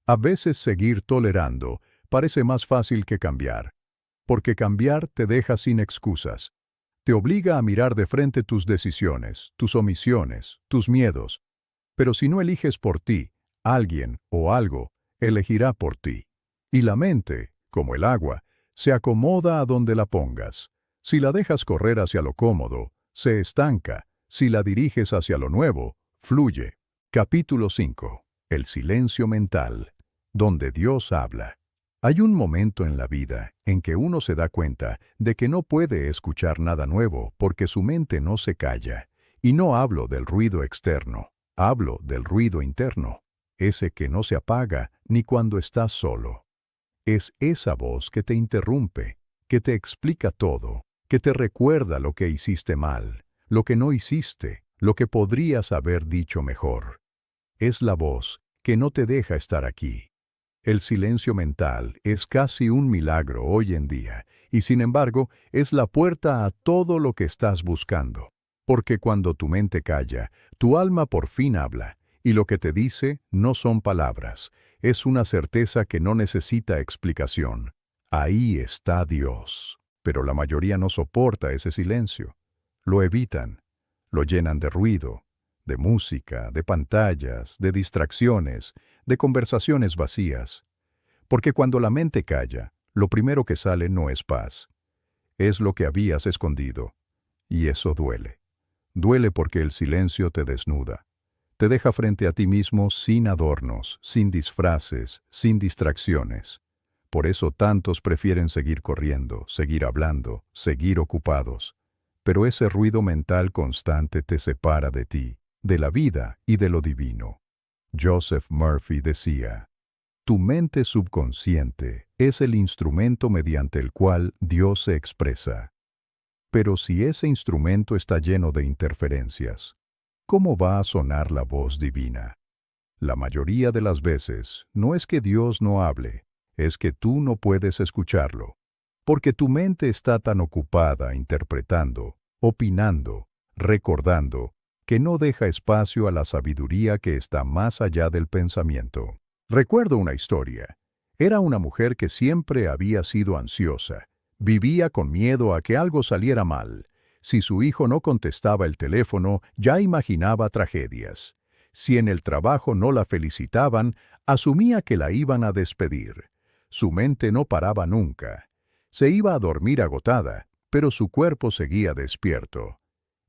Speaker 1: A veces seguir tolerando parece más fácil que cambiar, porque cambiar te deja sin excusas. Te obliga a mirar de frente tus decisiones, tus omisiones, tus miedos. Pero si no eliges por ti, alguien o algo elegirá por ti. Y la mente, como el agua, se acomoda a donde la pongas. Si la dejas correr hacia lo cómodo, se estanca. Si la diriges hacia lo nuevo, fluye. Capítulo 5. El silencio mental, donde Dios habla. Hay un momento en la vida en que uno se da cuenta de que no puede escuchar nada nuevo porque su mente no se calla. Y no hablo del ruido externo, hablo del ruido interno, ese que no se apaga ni cuando estás solo. Es esa voz que te interrumpe, que te explica todo, que te recuerda lo que hiciste mal, lo que no hiciste, lo que podrías haber dicho mejor. Es la voz que no te deja estar aquí. El silencio mental es casi un milagro hoy en día, y sin embargo es la puerta a todo lo que estás buscando. Porque cuando tu mente calla, tu alma por fin habla, y lo que te dice no son palabras, es una certeza que no necesita explicación. Ahí está Dios. Pero la mayoría no soporta ese silencio. Lo evitan, lo llenan de ruido, de música, de pantallas, de distracciones, de conversaciones vacías. Porque cuando la mente calla, lo primero que sale no es paz. Es lo que habías escondido. Y eso duele. Duele porque el silencio te desnuda. Te deja frente a ti mismo sin adornos, sin disfraces, sin distracciones. Por eso tantos prefieren seguir corriendo, seguir hablando, seguir ocupados. Pero ese ruido mental constante te separa de ti, de la vida y de lo divino. Joseph Murphy decía, tu mente subconsciente es el instrumento mediante el cual Dios se expresa. Pero si ese instrumento está lleno de interferencias, ¿cómo va a sonar la voz divina? La mayoría de las veces no es que Dios no hable, es que tú no puedes escucharlo, porque tu mente está tan ocupada interpretando, opinando, recordando, que no deja espacio a la sabiduría que está más allá del pensamiento. Recuerdo una historia. Era una mujer que siempre había sido ansiosa. Vivía con miedo a que algo saliera mal. Si su hijo no contestaba el teléfono, ya imaginaba tragedias. Si en el trabajo no la felicitaban, asumía que la iban a despedir. Su mente no paraba nunca. Se iba a dormir agotada, pero su cuerpo seguía despierto.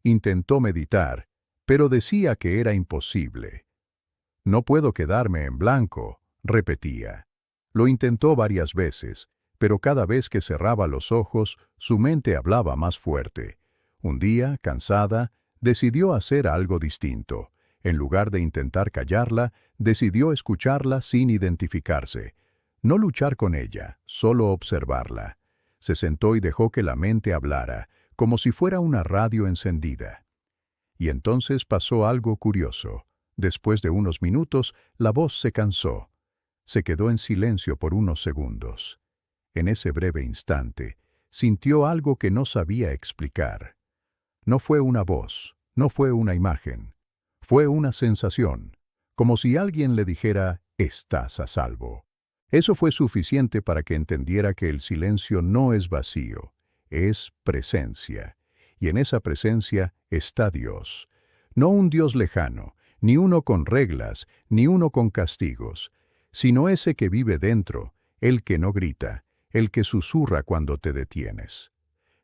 Speaker 1: Intentó meditar, pero decía que era imposible. No puedo quedarme en blanco, repetía. Lo intentó varias veces, pero cada vez que cerraba los ojos, su mente hablaba más fuerte. Un día, cansada, decidió hacer algo distinto. En lugar de intentar callarla, decidió escucharla sin identificarse. No luchar con ella, solo observarla. Se sentó y dejó que la mente hablara, como si fuera una radio encendida. Y entonces pasó algo curioso. Después de unos minutos, la voz se cansó. Se quedó en silencio por unos segundos. En ese breve instante, sintió algo que no sabía explicar. No fue una voz, no fue una imagen. Fue una sensación, como si alguien le dijera, estás a salvo. Eso fue suficiente para que entendiera que el silencio no es vacío, es presencia. Y en esa presencia está Dios. No un Dios lejano, ni uno con reglas, ni uno con castigos, sino ese que vive dentro, el que no grita, el que susurra cuando te detienes.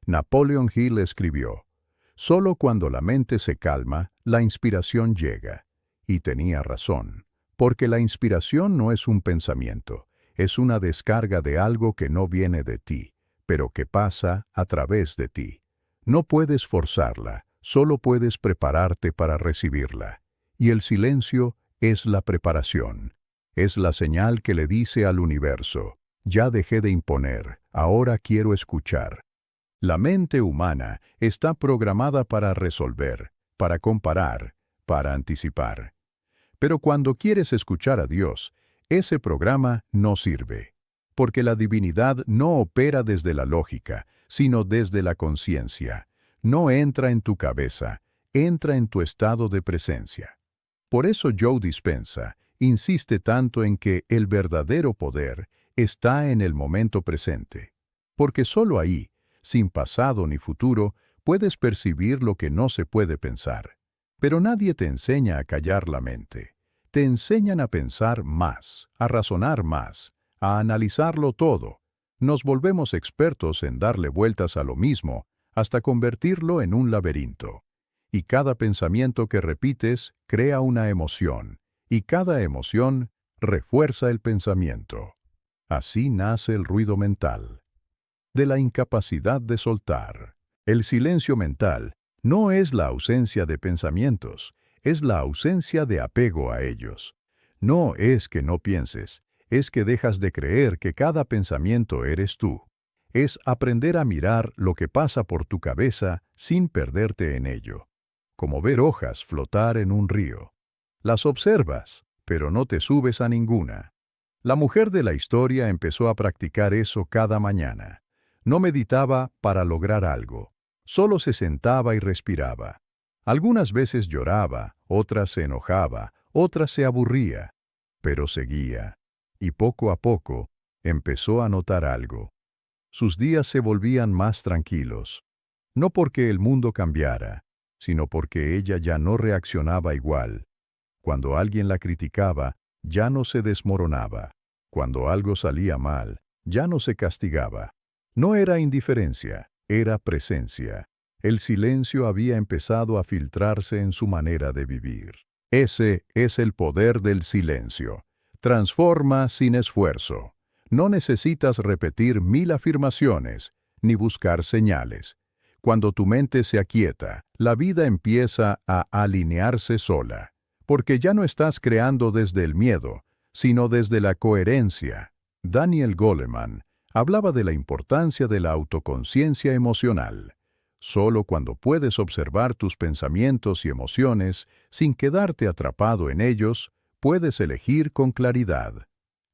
Speaker 1: Napoleon Hill escribió, «Solo cuando la mente se calma, la inspiración llega». Y tenía razón, porque la inspiración no es un pensamiento, es una descarga de algo que no viene de ti, pero que pasa a través de ti. No puedes forzarla, solo puedes prepararte para recibirla. Y el silencio es la preparación. Es la señal que le dice al universo, ya dejé de imponer, ahora quiero escuchar. La mente humana está programada para resolver, para comparar, para anticipar. Pero cuando quieres escuchar a Dios, ese programa no sirve, porque la divinidad no opera desde la lógica, sino desde la conciencia. No entra en tu cabeza, entra en tu estado de presencia. Por eso Joe Dispenza insiste tanto en que el verdadero poder está en el momento presente, porque solo ahí, sin pasado ni futuro, puedes percibir lo que no se puede pensar. Pero nadie te enseña a callar la mente. Te enseñan a pensar más, a razonar más, a analizarlo todo. Nos volvemos expertos en darle vueltas a lo mismo hasta convertirlo en un laberinto. Y cada pensamiento que repites crea una emoción, y cada emoción refuerza el pensamiento. Así nace el ruido mental. De la incapacidad de soltar. El silencio mental no es la ausencia de pensamientos, es la ausencia de apego a ellos. No es que no pienses, es que dejas de creer que cada pensamiento eres tú. es aprender a mirar lo que pasa por tu cabeza sin perderte en ello. Como ver hojas flotar en un río. Las observas, pero no te subes a ninguna. La mujer de la historia empezó a practicar eso cada mañana. No meditaba para lograr algo. Solo se sentaba y respiraba. Algunas veces lloraba, otras se enojaba, otras se aburría. Pero seguía. Y poco a poco, empezó a notar algo. Sus días se volvían más tranquilos. No porque el mundo cambiara, sino porque ella ya no reaccionaba igual. Cuando alguien la criticaba, ya no se desmoronaba. Cuando algo salía mal, ya no se castigaba. No era indiferencia, era presencia. El silencio había empezado a filtrarse en su manera de vivir. Ese es el poder del silencio. Transforma sin esfuerzo. No necesitas repetir 1000 afirmaciones, ni buscar señales. Cuando tu mente se aquieta, la vida empieza a alinearse sola, porque ya no estás creando desde el miedo, sino desde la coherencia. Daniel Goleman hablaba de la importancia de la autoconciencia emocional. Solo cuando puedes observar tus pensamientos y emociones sin quedarte atrapado en ellos, puedes elegir con claridad.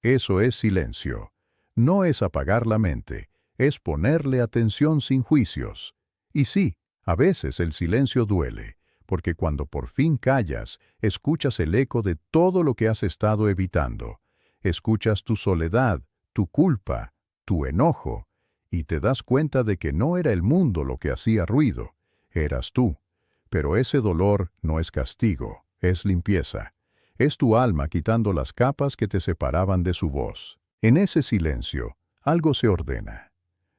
Speaker 1: Eso es silencio. No es apagar la mente, es ponerle atención sin juicios. Y sí, a veces el silencio duele, porque cuando por fin callas, escuchas el eco de todo lo que has estado evitando. Escuchas tu soledad, tu culpa, tu enojo, y te das cuenta de que no era el mundo lo que hacía ruido, eras tú. Pero ese dolor no es castigo, es limpieza. Es tu alma quitando las capas que te separaban de su voz. En ese silencio, algo se ordena.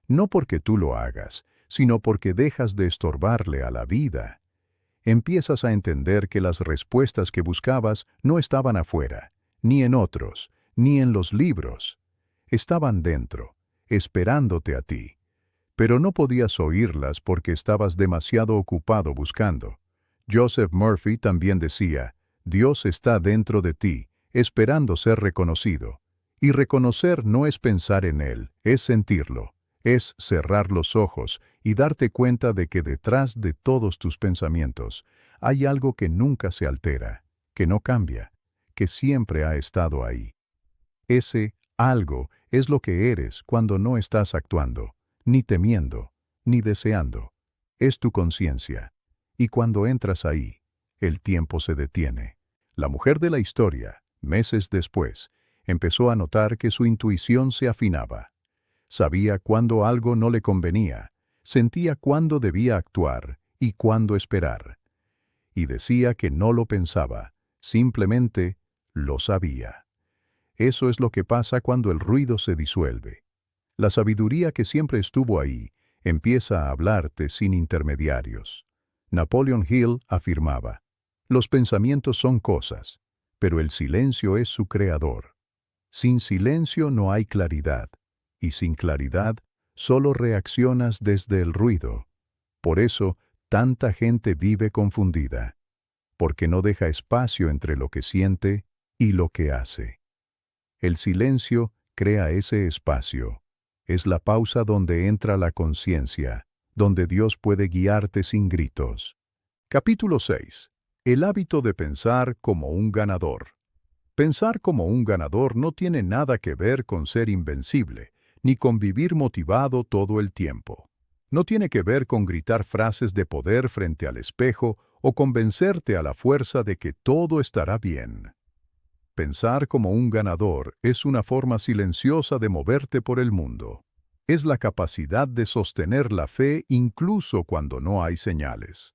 Speaker 1: No porque tú lo hagas, sino porque dejas de estorbarle a la vida. Empiezas a entender que las respuestas que buscabas no estaban afuera, ni en otros, ni en los libros. Estaban dentro, esperándote a ti. Pero no podías oírlas porque estabas demasiado ocupado buscando. Joseph Murphy también decía, Dios está dentro de ti, esperando ser reconocido. Y reconocer no es pensar en Él, es sentirlo. Es cerrar los ojos y darte cuenta de que detrás de todos tus pensamientos hay algo que nunca se altera, que no cambia, que siempre ha estado ahí. Ese algo es lo que eres cuando no estás actuando, ni temiendo, ni deseando. Es tu conciencia. Y cuando entras ahí, el tiempo se detiene. La mujer de la historia, meses después, empezó a notar que su intuición se afinaba. Sabía cuándo algo no le convenía, sentía cuándo debía actuar y cuándo esperar. Y decía que no lo pensaba, simplemente lo sabía. Eso es lo que pasa cuando el ruido se disuelve. La sabiduría que siempre estuvo ahí empieza a hablarte sin intermediarios. Napoleon Hill afirmaba, los pensamientos son cosas, pero el silencio es su creador. Sin silencio no hay claridad. Y sin claridad, solo reaccionas desde el ruido. Por eso, tanta gente vive confundida, porque no deja espacio entre lo que siente y lo que hace. El silencio crea ese espacio. Es la pausa donde entra la conciencia, donde Dios puede guiarte sin gritos. Capítulo 6. El hábito de pensar como un ganador. Pensar como un ganador no tiene nada que ver con ser invencible, ni con vivir motivado todo el tiempo. No tiene que ver con gritar frases de poder frente al espejo o convencerte a la fuerza de que todo estará bien. Pensar como un ganador es una forma silenciosa de moverte por el mundo. Es la capacidad de sostener la fe incluso cuando no hay señales.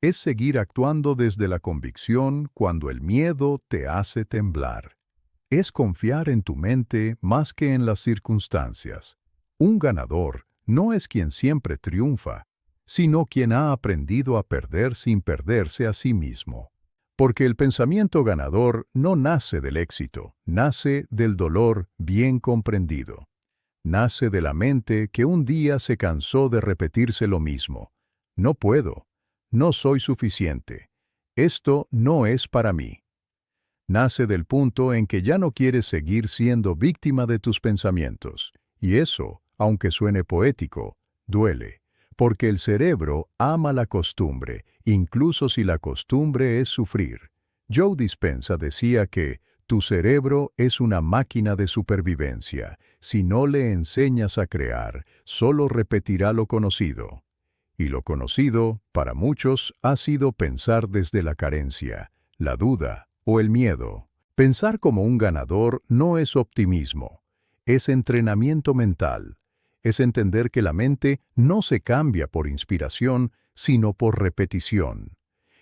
Speaker 1: Es seguir actuando desde la convicción cuando el miedo te hace temblar. Es confiar en tu mente más que en las circunstancias. Un ganador no es quien siempre triunfa, sino quien ha aprendido a perder sin perderse a sí mismo. Porque el pensamiento ganador no nace del éxito, nace del dolor bien comprendido. Nace de la mente que un día se cansó de repetirse lo mismo. No puedo, no soy suficiente, esto no es para mí. Nace del punto en que ya no quieres seguir siendo víctima de tus pensamientos, y eso, aunque suene poético, duele, porque el cerebro ama la costumbre, incluso si la costumbre es sufrir. Joe Dispenza decía que tu cerebro es una máquina de supervivencia. Si no le enseñas a crear, solo repetirá lo conocido. Y lo conocido, para muchos, ha sido pensar desde la carencia, la duda o el miedo. Pensar como un ganador no es optimismo, es entrenamiento mental. Es entender que la mente no se cambia por inspiración, sino por repetición.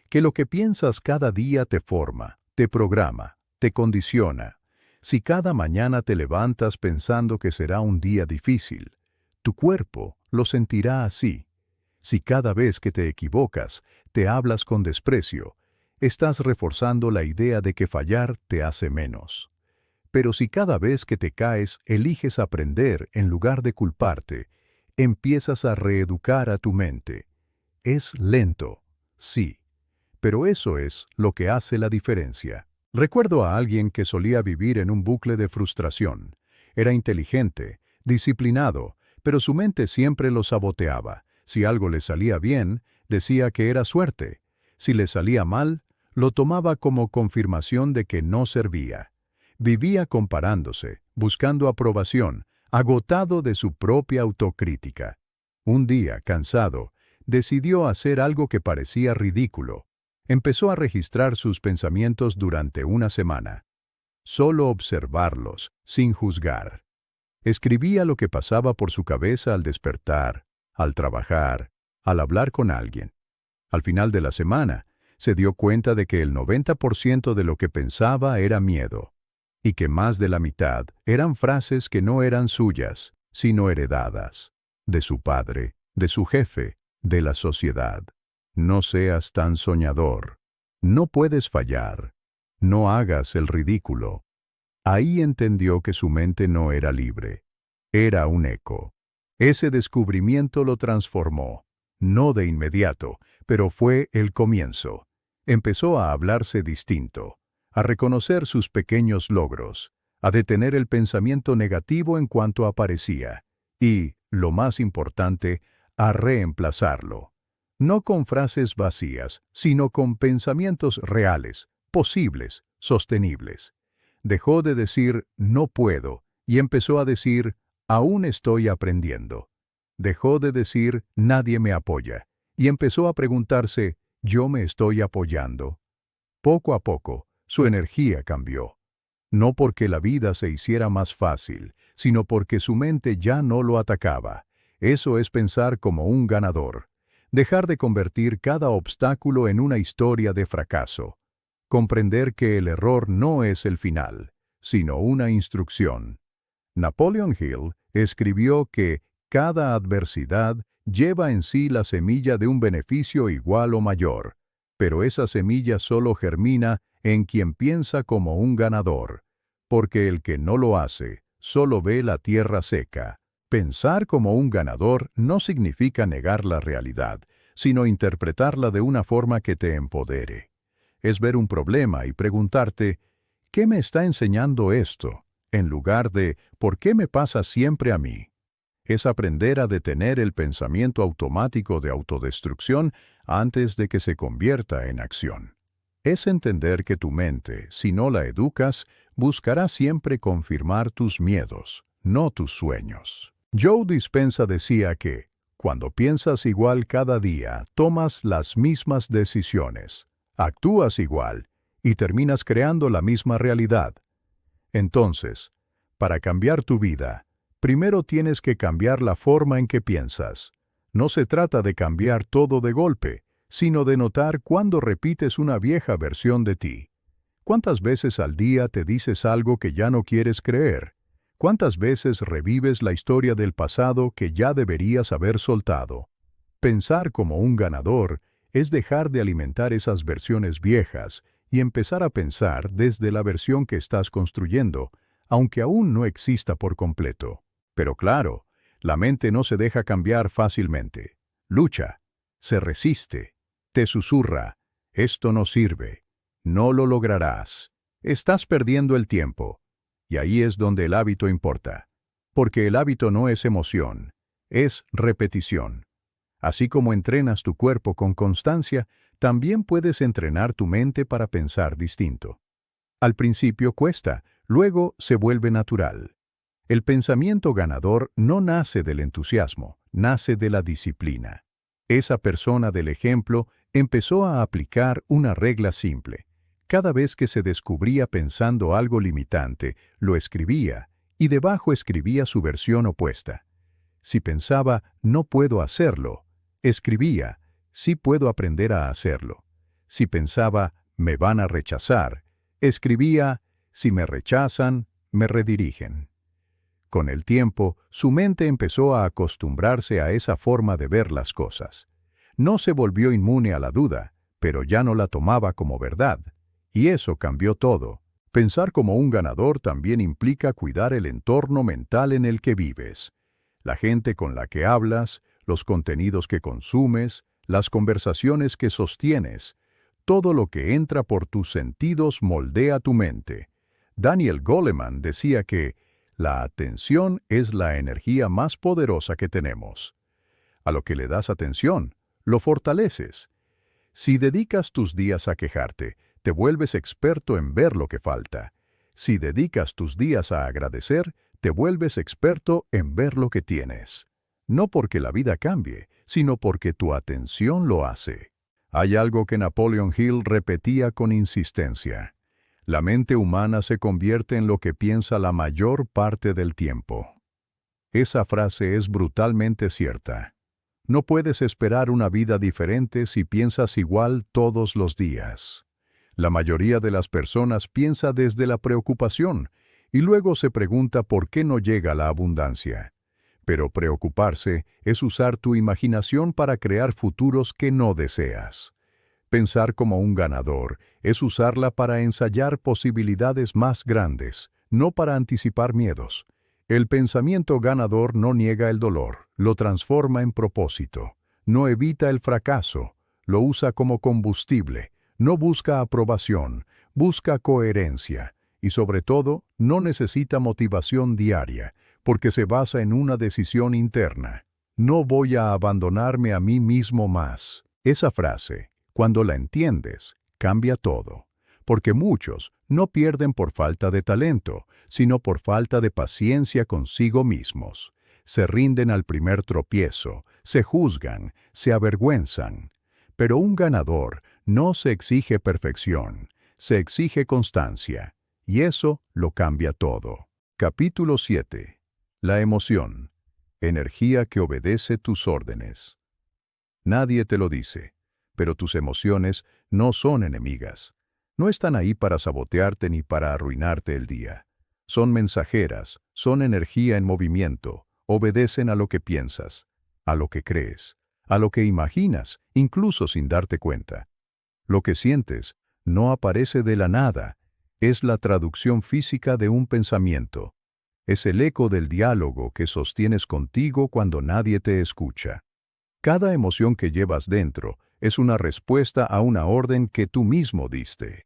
Speaker 1: Que lo que piensas cada día te forma, te programa, te condiciona. Si cada mañana te levantas pensando que será un día difícil, tu cuerpo lo sentirá así. Si cada vez que te equivocas, te hablas con desprecio, estás reforzando la idea de que fallar te hace menos. Pero si cada vez que te caes eliges aprender en lugar de culparte, empiezas a reeducar a tu mente. Es lento, sí, pero eso es lo que hace la diferencia. Recuerdo a alguien que solía vivir en un bucle de frustración. Era inteligente, disciplinado, pero su mente siempre lo saboteaba. Si algo le salía bien, decía que era suerte. Si le salía mal, lo tomaba como confirmación de que no servía. Vivía comparándose, buscando aprobación, agotado de su propia autocrítica. Un día, cansado, decidió hacer algo que parecía ridículo. Empezó a registrar sus pensamientos durante una semana. Solo observarlos, sin juzgar. Escribía lo que pasaba por su cabeza al despertar, al trabajar, al hablar con alguien. Al final de la semana, se dio cuenta de que el 90% de lo que pensaba era miedo, y que más de la mitad eran frases que no eran suyas, sino heredadas, de su padre, de su jefe, de la sociedad. No seas tan soñador. No puedes fallar. No hagas el ridículo. Ahí entendió que su mente no era libre. Era un eco. Ese descubrimiento lo transformó. No de inmediato, pero fue el comienzo. Empezó a hablarse distinto, a reconocer sus pequeños logros, a detener el pensamiento negativo en cuanto aparecía, y, lo más importante, a reemplazarlo. No con frases vacías, sino con pensamientos reales, posibles, sostenibles. Dejó de decir «no puedo» y empezó a decir «aún estoy aprendiendo». Dejó de decir «nadie me apoya» y empezó a preguntarse «¿yo me estoy apoyando?». Poco a poco, su energía cambió. No porque la vida se hiciera más fácil, sino porque su mente ya no lo atacaba. Eso es pensar como un ganador. Dejar de convertir cada obstáculo en una historia de fracaso. Comprender que el error no es el final, sino una instrucción. Napoleon Hill escribió que cada adversidad lleva en sí la semilla de un beneficio igual o mayor, pero esa semilla solo germina en quien piensa como un ganador, porque el que no lo hace solo ve la tierra seca. Pensar como un ganador no significa negar la realidad, sino interpretarla de una forma que te empodere. Es ver un problema y preguntarte, ¿qué me está enseñando esto?, en lugar de ¿por qué me pasa siempre a mí? Es aprender a detener el pensamiento automático de autodestrucción antes de que se convierta en acción. Es entender que tu mente, si no la educas, buscará siempre confirmar tus miedos, no tus sueños. Joe Dispenza decía que, cuando piensas igual cada día, tomas las mismas decisiones, actúas igual y terminas creando la misma realidad. Entonces, para cambiar tu vida, primero tienes que cambiar la forma en que piensas. No se trata de cambiar todo de golpe, sino de notar cuándo repites una vieja versión de ti. ¿Cuántas veces al día te dices algo que ya no quieres creer? ¿Cuántas veces revives la historia del pasado que ya deberías haber soltado? Pensar como un ganador es dejar de alimentar esas versiones viejas y empezar a pensar desde la versión que estás construyendo, aunque aún no exista por completo. Pero claro, la mente no se deja cambiar fácilmente. Lucha, se resiste, te susurra, esto no sirve, no lo lograrás, estás perdiendo el tiempo. Y ahí es donde el hábito importa. porque el hábito no es emoción, es repetición. Así como entrenas tu cuerpo con constancia, también puedes entrenar tu mente para pensar distinto. Al principio cuesta, luego se vuelve natural. El pensamiento ganador no nace del entusiasmo, nace de la disciplina. Esa persona del ejemplo empezó a aplicar una regla simple. Cada vez que se descubría pensando algo limitante, lo escribía, y debajo escribía su versión opuesta. Si pensaba, no puedo hacerlo, escribía, sí puedo aprender a hacerlo. Si pensaba, me van a rechazar, escribía, si me rechazan, me redirigen. Con el tiempo, su mente empezó a acostumbrarse a esa forma de ver las cosas. No se volvió inmune a la duda, pero ya no la tomaba como verdad. Y eso cambió todo. Pensar como un ganador también implica cuidar el entorno mental en el que vives. La gente con la que hablas, los contenidos que consumes, las conversaciones que sostienes. Todo lo que entra por tus sentidos moldea tu mente. Daniel Goleman decía que la atención es la energía más poderosa que tenemos. A lo que le das atención, lo fortaleces. Si dedicas tus días a quejarte, te vuelves experto en ver lo que falta. Si dedicas tus días a agradecer, te vuelves experto en ver lo que tienes. No porque la vida cambie, sino porque tu atención lo hace. Hay algo que Napoleon Hill repetía con insistencia. La mente humana se convierte en lo que piensa la mayor parte del tiempo. Esa frase es brutalmente cierta. No puedes esperar una vida diferente si piensas igual todos los días. La mayoría de las personas piensa desde la preocupación y luego se pregunta por qué no llega la abundancia. Pero preocuparse es usar tu imaginación para crear futuros que no deseas. Pensar como un ganador es usarla para ensayar posibilidades más grandes, no para anticipar miedos. El pensamiento ganador no niega el dolor, lo transforma en propósito. No evita el fracaso, lo usa como combustible. No busca aprobación, busca coherencia. Y sobre todo, no necesita motivación diaria, porque se basa en una decisión interna. No voy a abandonarme a mí mismo más. Esa frase, cuando la entiendes, cambia todo. Porque muchos no pierden por falta de talento, sino por falta de paciencia consigo mismos. Se rinden al primer tropiezo, se juzgan, se avergüenzan. Pero un ganador no se exige perfección, se exige constancia. Y eso lo cambia todo. Capítulo 7. La emoción. Energía que obedece tus órdenes. Nadie te lo dice, pero tus emociones no son enemigas. No están ahí para sabotearte ni para arruinarte el día. Son mensajeras, son energía en movimiento, obedecen a lo que piensas, a lo que crees, a lo que imaginas, incluso sin darte cuenta. Lo que sientes no aparece de la nada, es la traducción física de un pensamiento. Es el eco del diálogo que sostienes contigo cuando nadie te escucha. Cada emoción que llevas dentro es una respuesta a una orden que tú mismo diste.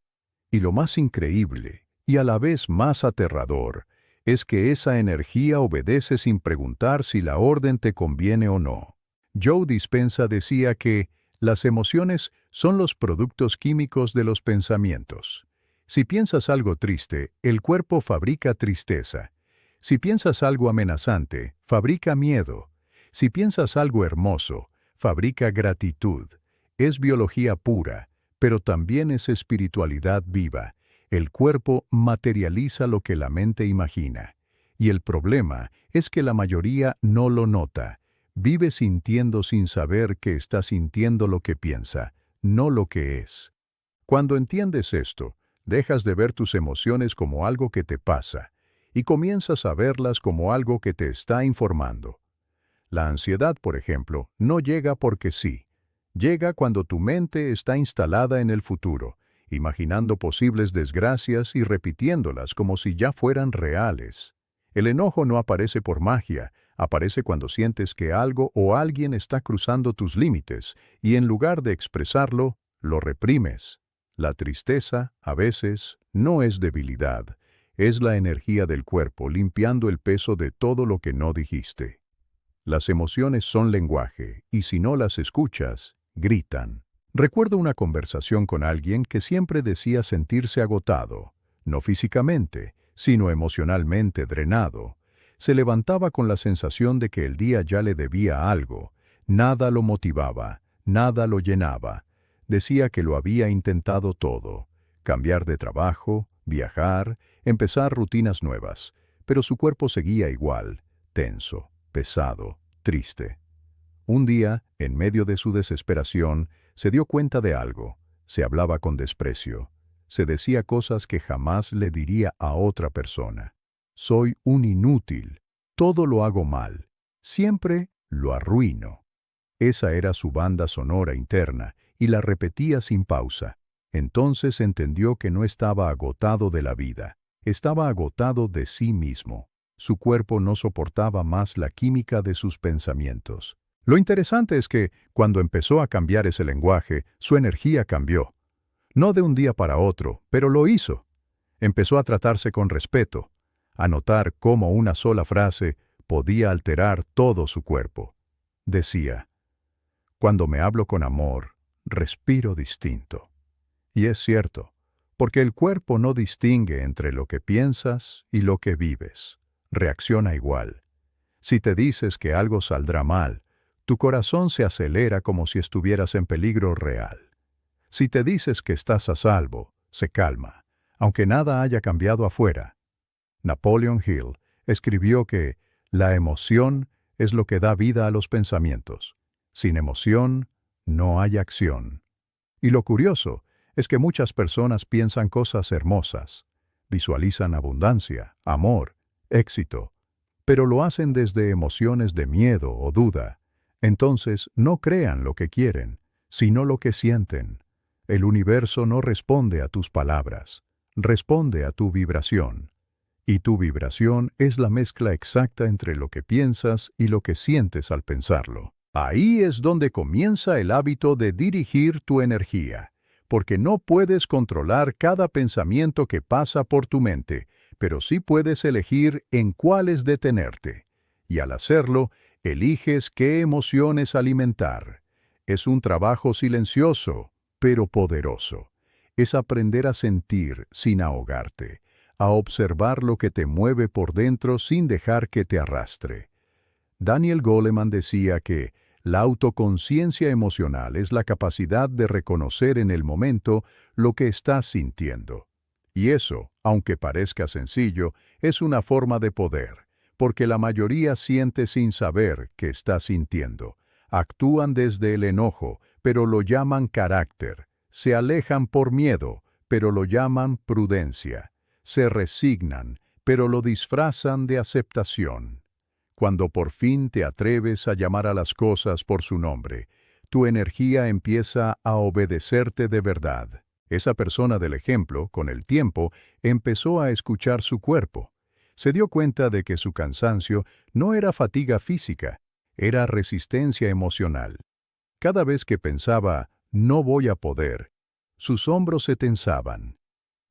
Speaker 1: Y lo más increíble, y a la vez más aterrador, es que esa energía obedece sin preguntar si la orden te conviene o no. Joe Dispenza decía que las emociones son los productos químicos de los pensamientos. Si piensas algo triste, el cuerpo fabrica tristeza. Si piensas algo amenazante, fabrica miedo. Si piensas algo hermoso, fabrica gratitud. Es biología pura, pero también es espiritualidad viva. El cuerpo materializa lo que la mente imagina. Y el problema es que la mayoría no lo nota. Vive sintiendo sin saber que está sintiendo lo que piensa, no lo que es. Cuando entiendes esto, dejas de ver tus emociones como algo que te pasa y comienzas a verlas como algo que te está informando. La ansiedad, por ejemplo, no llega porque sí. Llega cuando tu mente está instalada en el futuro, imaginando posibles desgracias y repitiéndolas como si ya fueran reales. El enojo no aparece por magia, aparece cuando sientes que algo o alguien está cruzando tus límites y en lugar de expresarlo, lo reprimes. La tristeza, a veces, no es debilidad, Es la energía del cuerpo limpiando el peso de todo lo que no dijiste. Las emociones son lenguaje, y si no las escuchas, gritan. Recuerdo una conversación con alguien que siempre decía sentirse agotado, no físicamente, sino emocionalmente drenado. Se levantaba con la sensación de que el día ya le debía algo. Nada lo motivaba, nada lo llenaba. Decía que lo había intentado todo: cambiar de trabajo, viajar, empezar rutinas nuevas, pero su cuerpo seguía igual, tenso, pesado, triste. Un día, en medio de su desesperación, se dio cuenta de algo. Se hablaba con desprecio. Se decía cosas que jamás le diría a otra persona. Soy un inútil. Todo lo hago mal. Siempre lo arruino. Esa era su banda sonora interna, y la repetía sin pausa. Entonces entendió que no estaba agotado de la vida. Estaba agotado de sí mismo. Su cuerpo no soportaba más la química de sus pensamientos. Lo interesante es que, cuando empezó a cambiar ese lenguaje, su energía cambió. No de un día para otro, pero lo hizo. Empezó a tratarse con respeto, a notar cómo una sola frase podía alterar todo su cuerpo. Decía: cuando me hablo con amor, respiro distinto. Y es cierto, porque el cuerpo no distingue entre lo que piensas y lo que vives. Reacciona igual. Si te dices que algo saldrá mal, tu corazón se acelera como si estuvieras en peligro real. Si te dices que estás a salvo, se calma, aunque nada haya cambiado afuera. Napoleon Hill escribió que la emoción es lo que da vida a los pensamientos. Sin emoción, no hay acción. Y lo curioso es que muchas personas piensan cosas hermosas, visualizan abundancia, amor, éxito, pero lo hacen desde emociones de miedo o duda. Entonces no crean lo que quieren, sino lo que sienten. El universo no responde a tus palabras, responde a tu vibración. Y tu vibración es la mezcla exacta entre lo que piensas y lo que sientes al pensarlo. Ahí es donde comienza el hábito de dirigir tu energía, porque no puedes controlar cada pensamiento que pasa por tu mente, pero sí puedes elegir en cuáles detenerte. Y al hacerlo, eliges qué emociones alimentar. Es un trabajo silencioso, pero poderoso. Es aprender a sentir sin ahogarte, a observar lo que te mueve por dentro sin dejar que te arrastre. Daniel Goleman decía que la autoconciencia emocional es la capacidad de reconocer en el momento lo que estás sintiendo. Y eso, aunque parezca sencillo, es una forma de poder, porque la mayoría siente sin saber qué está sintiendo. Actúan desde el enojo, pero lo llaman carácter. Se alejan por miedo, pero lo llaman prudencia. Se resignan, pero lo disfrazan de aceptación. Cuando por fin te atreves a llamar a las cosas por su nombre, tu energía empieza a obedecerte de verdad. Esa persona del ejemplo, con el tiempo, empezó a escuchar su cuerpo. Se dio cuenta de que su cansancio no era fatiga física, era resistencia emocional. Cada vez que pensaba, no voy a poder, sus hombros se tensaban.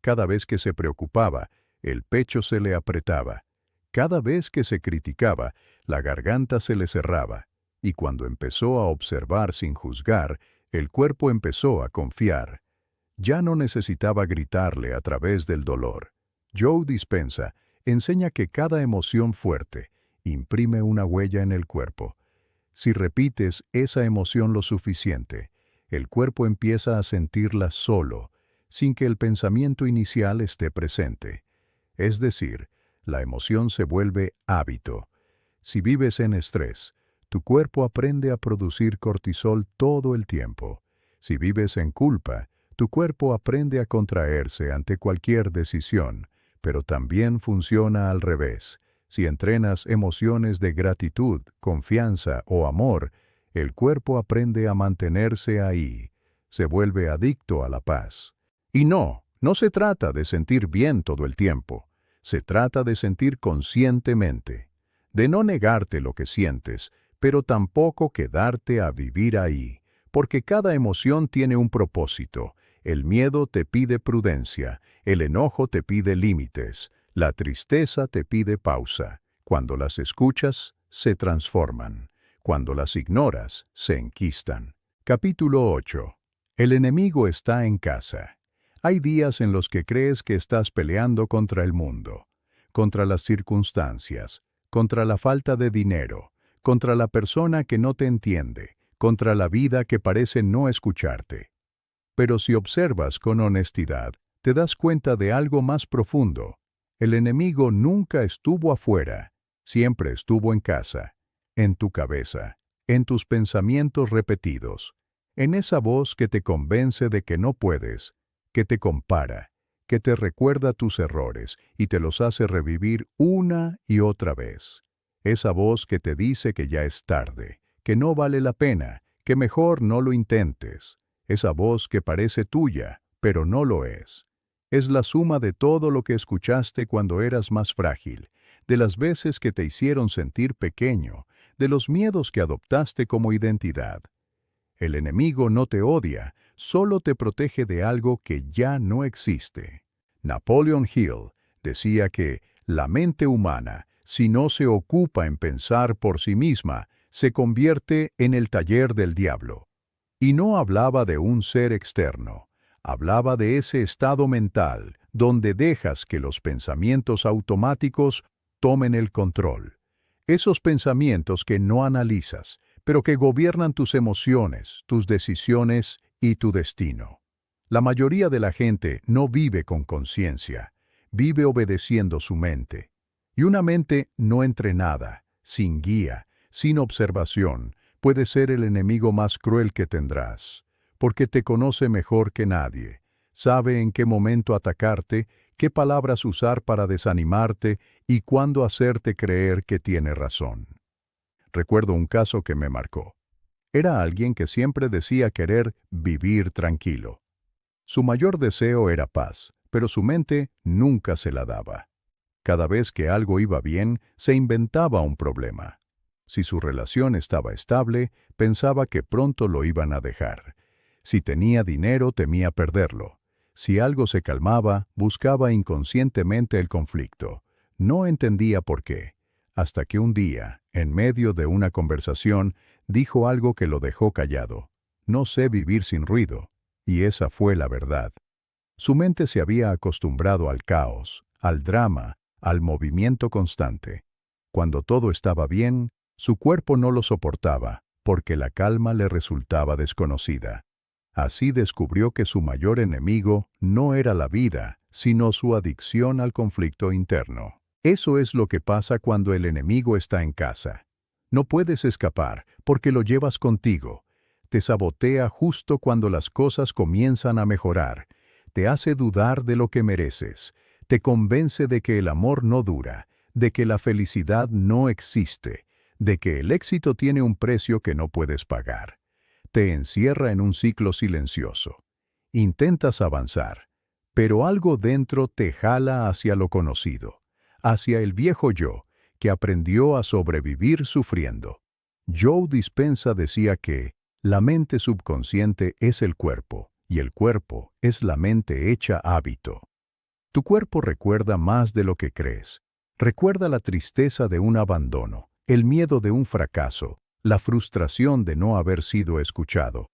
Speaker 1: Cada vez que se preocupaba, el pecho se le apretaba. Cada vez que se criticaba, la garganta se le cerraba. Y cuando empezó a observar sin juzgar, el cuerpo empezó a confiar. Ya no necesitaba gritarle a través del dolor. Joe Dispenza enseña que cada emoción fuerte imprime una huella en el cuerpo. Si repites esa emoción lo suficiente, el cuerpo empieza a sentirla solo, sin que el pensamiento inicial esté presente. Es decir, la emoción se vuelve hábito. Si vives en estrés, tu cuerpo aprende a producir cortisol todo el tiempo. Si vives en culpa, tu cuerpo aprende a contraerse ante cualquier decisión, pero también funciona al revés. Si entrenas emociones de gratitud, confianza o amor, el cuerpo aprende a mantenerse ahí. Se vuelve adicto a la paz. Y no se trata de sentir bien todo el tiempo. Se trata de sentir conscientemente, de no negarte lo que sientes, pero tampoco quedarte a vivir ahí, porque cada emoción tiene un propósito. El miedo te pide prudencia, el enojo te pide límites, La tristeza te pide pausa. Cuando las escuchas, se transforman. Cuando las ignoras, se enquistan. Capítulo 8. El enemigo está en casa. Hay días en los que crees que estás peleando contra el mundo, contra las circunstancias, contra la falta de dinero, contra la persona que no te entiende, contra la vida que parece no escucharte. Pero si observas con honestidad, te das cuenta de algo más profundo. El enemigo nunca estuvo afuera, siempre estuvo en casa, en tu cabeza, en tus pensamientos repetidos, en esa voz que te convence de que no puedes, que te compara, que te recuerda tus errores y te los hace revivir una y otra vez. Esa voz que te dice que ya es tarde, que no vale la pena, que mejor no lo intentes. Esa voz que parece tuya, pero no lo es. Es la suma de todo lo que escuchaste cuando eras más frágil, de las veces que te hicieron sentir pequeño, de los miedos que adoptaste como identidad. El enemigo no te odia, solo te protege de algo que ya no existe. Napoleon Hill decía que la mente humana, si no se ocupa en pensar por sí misma, se convierte en el taller del diablo. Y no hablaba de un ser externo, hablaba de ese estado mental donde dejas que los pensamientos automáticos tomen el control. Esos pensamientos que no analizas, pero que gobiernan tus emociones, tus decisiones y tu destino. La mayoría de la gente no vive con conciencia, vive obedeciendo su mente. Y una mente no entrenada, sin guía, sin observación, puede ser el enemigo más cruel que tendrás, porque te conoce mejor que nadie, sabe en qué momento atacarte, qué palabras usar para desanimarte y cuándo hacerte creer que tiene razón. Recuerdo un caso que me marcó. Era alguien que siempre decía querer vivir tranquilo. Su mayor deseo era paz, pero su mente nunca se la daba. Cada vez que algo iba bien, se inventaba un problema. Si su relación estaba estable, pensaba que pronto lo iban a dejar. Si tenía dinero, temía perderlo. Si algo se calmaba, buscaba inconscientemente el conflicto. No entendía por qué, hasta que un día, en medio de una conversación, dijo algo que lo dejó callado. No sé vivir sin ruido. Y esa fue la verdad. Su mente se había acostumbrado al caos, al drama, al movimiento constante. Cuando todo estaba bien, su cuerpo no lo soportaba, porque la calma le resultaba desconocida. Así descubrió que su mayor enemigo no era la vida, sino su adicción al conflicto interno. Eso es lo que pasa cuando el enemigo está en casa. No puedes escapar, porque lo llevas contigo. Te sabotea justo cuando las cosas comienzan a mejorar. Te hace dudar de lo que mereces. Te convence de que el amor no dura, de que la felicidad no existe, de que el éxito tiene un precio que no puedes pagar. Te encierra en un ciclo silencioso. Intentas avanzar, pero algo dentro te jala hacia lo conocido, hacia el viejo yo, que aprendió a sobrevivir sufriendo. Joe Dispenza decía que la mente subconsciente es el cuerpo, y el cuerpo es la mente hecha hábito. Tu cuerpo recuerda más de lo que crees. Recuerda la tristeza de un abandono, el miedo de un fracaso, la frustración de no haber sido escuchado.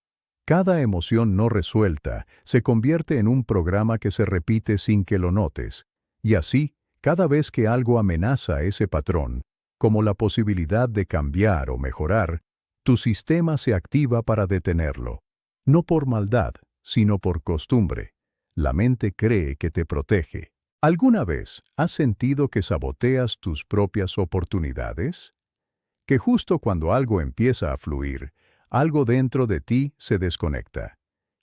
Speaker 1: Cada emoción no resuelta se convierte en un programa que se repite sin que lo notes, y así, cada vez que algo amenaza ese patrón, como la posibilidad de cambiar o mejorar, tu sistema se activa para detenerlo. No por maldad, sino por costumbre. La mente cree que te protege. ¿Alguna vez has sentido que saboteas tus propias oportunidades? Que justo cuando algo empieza a fluir, algo dentro de ti se desconecta.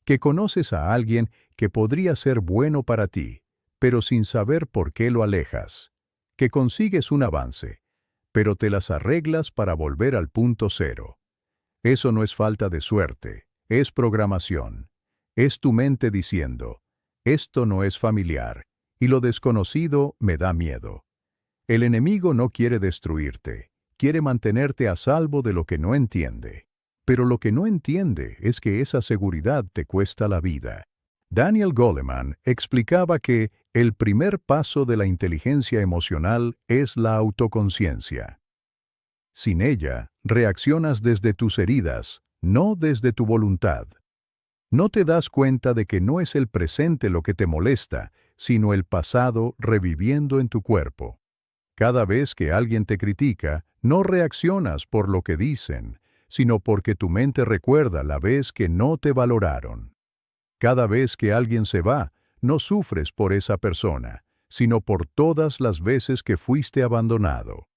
Speaker 1: Que conoces a alguien que podría ser bueno para ti, pero sin saber por qué lo alejas. Que consigues un avance, pero te las arreglas para volver al punto cero. Eso no es falta de suerte, es programación. Es tu mente diciendo, esto no es familiar, y lo desconocido me da miedo. El enemigo no quiere destruirte, quiere mantenerte a salvo de lo que no entiende. Pero lo que no entiende es que esa seguridad te cuesta la vida. Daniel Goleman explicaba que El primer paso de la inteligencia emocional es la autoconciencia. Sin ella, reaccionas desde tus heridas, no desde tu voluntad. No te das cuenta de que no es el presente lo que te molesta, sino el pasado reviviendo en tu cuerpo. Cada vez que alguien te critica, no reaccionas por lo que dicen, sino porque tu mente recuerda la vez que no te valoraron. Cada vez que alguien se va, no sufres por esa persona, sino por todas las veces que fuiste abandonado.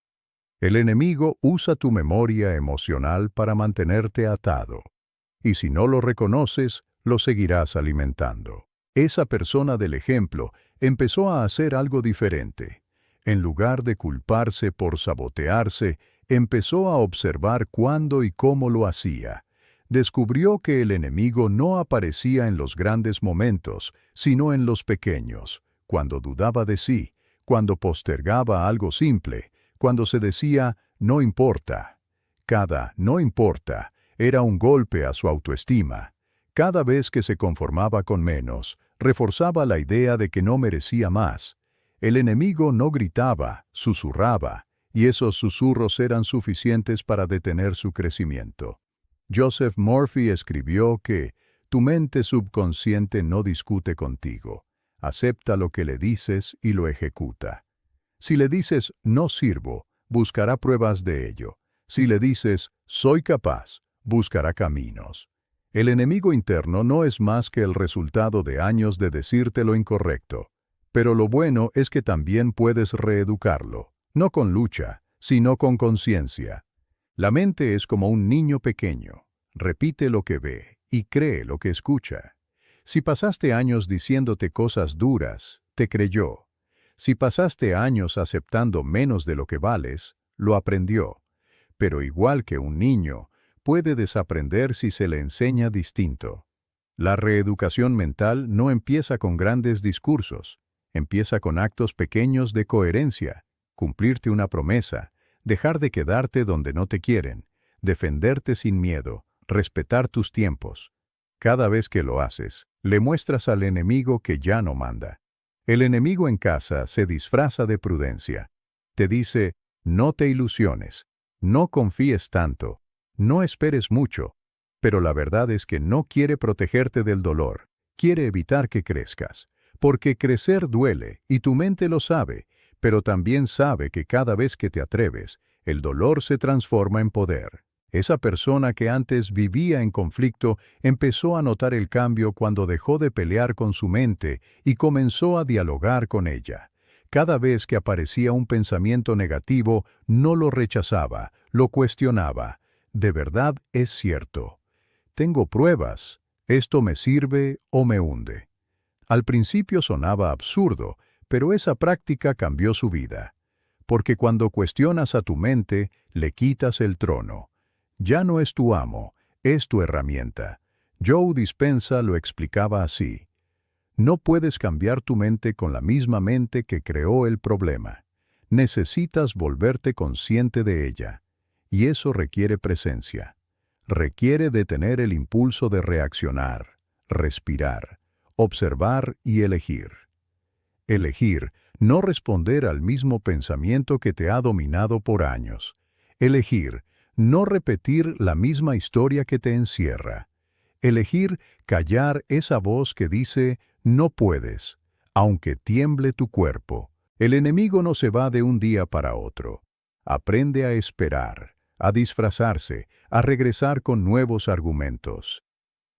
Speaker 1: El enemigo usa tu memoria emocional para mantenerte atado. Y si no lo reconoces, lo seguirás alimentando. Esa persona del ejemplo empezó a hacer algo diferente. En lugar de culparse por sabotearse, empezó a observar cuándo y cómo lo hacía. Descubrió que el enemigo no aparecía en los grandes momentos, sino en los pequeños, cuando dudaba de sí, cuando postergaba algo simple, cuando se decía, no importa. Cada no importa era un golpe a su autoestima. Cada vez que se conformaba con menos, reforzaba la idea de que no merecía más. El enemigo no gritaba, susurraba, y esos susurros eran suficientes para detener su crecimiento. Joseph Murphy escribió que tu mente subconsciente no discute contigo, acepta lo que le dices y lo ejecuta. Si le dices no sirvo, buscará pruebas de ello. Si le dices soy capaz, buscará caminos. El enemigo interno no es más que el resultado de años de decirte lo incorrecto. Pero lo bueno es que también puedes reeducarlo, no con lucha, sino con conciencia. La mente es como un niño pequeño. Repite lo que ve y cree lo que escucha. Si pasaste años diciéndote cosas duras, te creyó. Si pasaste años aceptando menos de lo que vales, lo aprendió. Pero igual que un niño, puede desaprender si se le enseña distinto. La reeducación mental no empieza con grandes discursos. Empieza con actos pequeños de coherencia, cumplirte una promesa, dejar de quedarte donde no te quieren, defenderte sin miedo, respetar tus tiempos. Cada vez que lo haces, le muestras al enemigo que ya no manda. El enemigo en casa se disfraza de prudencia. Te dice, no te ilusiones, no confíes tanto, no esperes mucho. Pero la verdad es que no quiere protegerte del dolor, quiere evitar que crezcas. Porque crecer duele, y tu mente lo sabe, pero también sabe que cada vez que te atreves, el dolor se transforma en poder. Esa persona que antes vivía en conflicto empezó a notar el cambio cuando dejó de pelear con su mente y comenzó a dialogar con ella. Cada vez que aparecía un pensamiento negativo, no lo rechazaba, lo cuestionaba. ¿De verdad es cierto? ¿Tengo pruebas? ¿Esto me sirve o me hunde? Al principio sonaba absurdo, pero esa práctica cambió su vida. Porque cuando cuestionas a tu mente, le quitas el trono. Ya no es tu amo, es tu herramienta. Joe Dispenza lo explicaba así. No puedes cambiar tu mente con la misma mente que creó el problema. Necesitas volverte consciente de ella. Y eso requiere presencia. Requiere detener el impulso de reaccionar, respirar, observar y elegir. Elegir, no responder al mismo pensamiento que te ha dominado por años. Elegir, no repetir la misma historia que te encierra. Elegir callar esa voz que dice, no puedes, aunque tiemble tu cuerpo. El enemigo no se va de un día para otro. Aprende a esperar, a disfrazarse, a regresar con nuevos argumentos.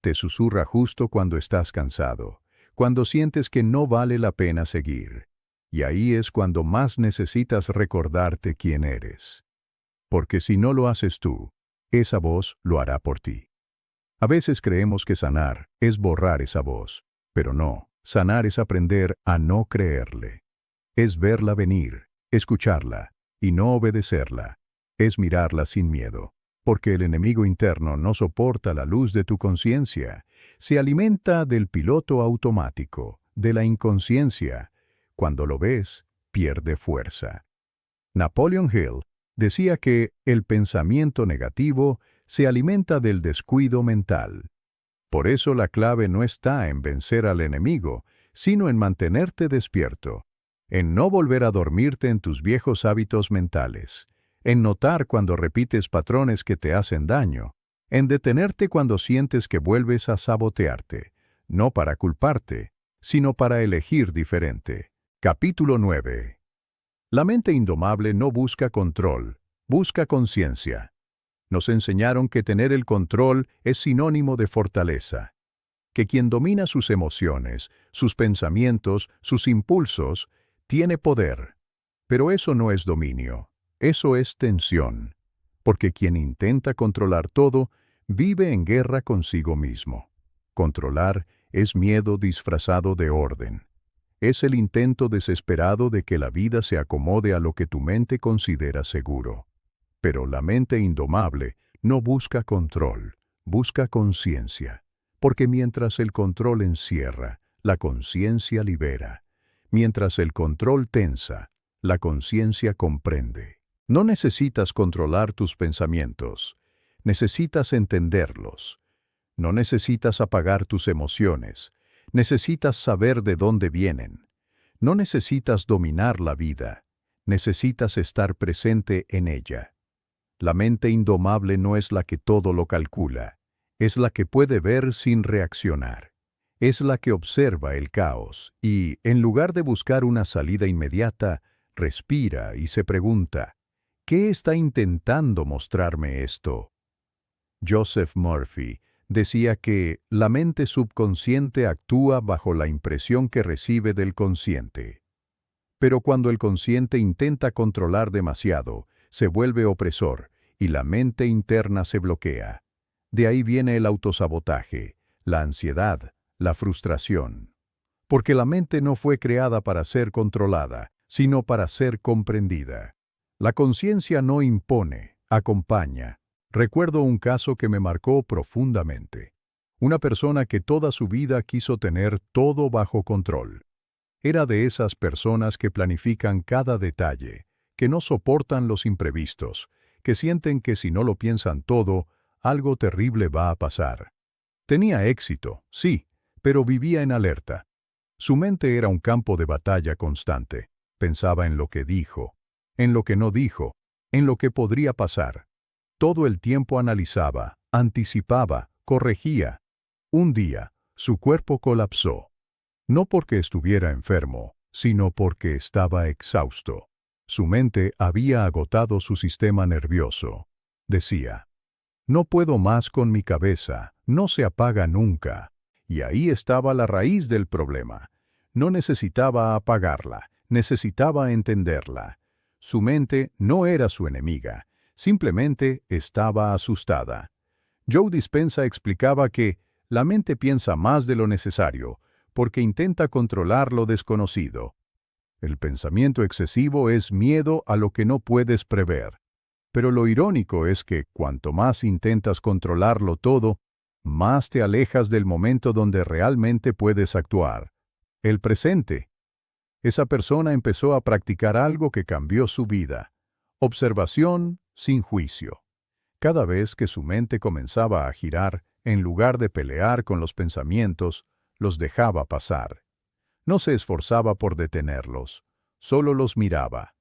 Speaker 1: Te susurra justo cuando estás cansado, cuando sientes que no vale la pena seguir. Y ahí es cuando más necesitas recordarte quién eres. Porque si no lo haces tú, esa voz lo hará por ti. A veces creemos que sanar es borrar esa voz, pero no, sanar es aprender a no creerle. Es verla venir, escucharla, y no obedecerla. Es mirarla sin miedo. Porque el enemigo interno no soporta la luz de tu conciencia. Se alimenta del piloto automático, de la inconsciencia. Cuando lo ves, pierde fuerza. Napoleon Hill decía que el pensamiento negativo se alimenta del descuido mental. Por eso la clave no está en vencer al enemigo, sino en mantenerte despierto, en no volver a dormirte en tus viejos hábitos mentales, en notar cuando repites patrones que te hacen daño, en detenerte cuando sientes que vuelves a sabotearte, no para culparte, sino para elegir diferente. Capítulo 9. La mente indomable no busca control, busca conciencia. Nos enseñaron que tener el control es sinónimo de fortaleza, que quien domina sus emociones, sus pensamientos, sus impulsos, tiene poder. Pero eso no es dominio, eso es tensión, porque quien intenta controlar todo vive en guerra consigo mismo. Controlar es miedo disfrazado de orden. Es el intento desesperado de que la vida se acomode a lo que tu mente considera seguro. Pero la mente indomable no busca control, busca conciencia, porque mientras el control encierra, la conciencia libera. Mientras el control tensa, la conciencia comprende. No necesitas controlar tus pensamientos, necesitas entenderlos. No necesitas apagar tus emociones, necesitas saber de dónde vienen. No necesitas dominar la vida, necesitas estar presente en ella. La mente indomable no es la que todo lo calcula, es la que puede ver sin reaccionar. Es la que observa el caos y, en lugar de buscar una salida inmediata, respira y se pregunta, ¿qué está intentando mostrarme esto? Joseph Murphy decía que la mente subconsciente actúa bajo la impresión que recibe del consciente. Pero cuando el consciente intenta controlar demasiado, se vuelve opresor y la mente interna se bloquea. De ahí viene el autosabotaje, la ansiedad, la frustración. Porque la mente no fue creada para ser controlada, sino para ser comprendida. La conciencia no impone, acompaña. Recuerdo un caso que me marcó profundamente. Una persona que toda su vida quiso tener todo bajo control. Era de esas personas que planifican cada detalle, que no soportan los imprevistos, que sienten que si no lo piensan todo, algo terrible va a pasar. Tenía éxito, sí, pero vivía en alerta. Su mente era un campo de batalla constante. Pensaba en lo que dijo, en lo que no dijo, en lo que podría pasar. Todo el tiempo analizaba, anticipaba, corregía. Un día, su cuerpo colapsó. No porque estuviera enfermo, sino porque estaba exhausto. Su mente había agotado su sistema nervioso. Decía, no puedo más con mi cabeza, no se apaga nunca. Y ahí estaba la raíz del problema. No necesitaba apagarla, necesitaba entenderla. Su mente no era su enemiga, simplemente estaba asustada. Joe Dispenza explicaba que la mente piensa más de lo necesario, porque intenta controlar lo desconocido. El pensamiento excesivo es miedo a lo que no puedes prever. Pero lo irónico es que cuanto más intentas controlarlo todo, más te alejas del momento donde realmente puedes actuar. El presente. Esa persona empezó a practicar algo que cambió su vida. Observación sin juicio. Cada vez que su mente comenzaba a girar, en lugar de pelear con los pensamientos, los dejaba pasar. No se esforzaba por detenerlos, solo los miraba.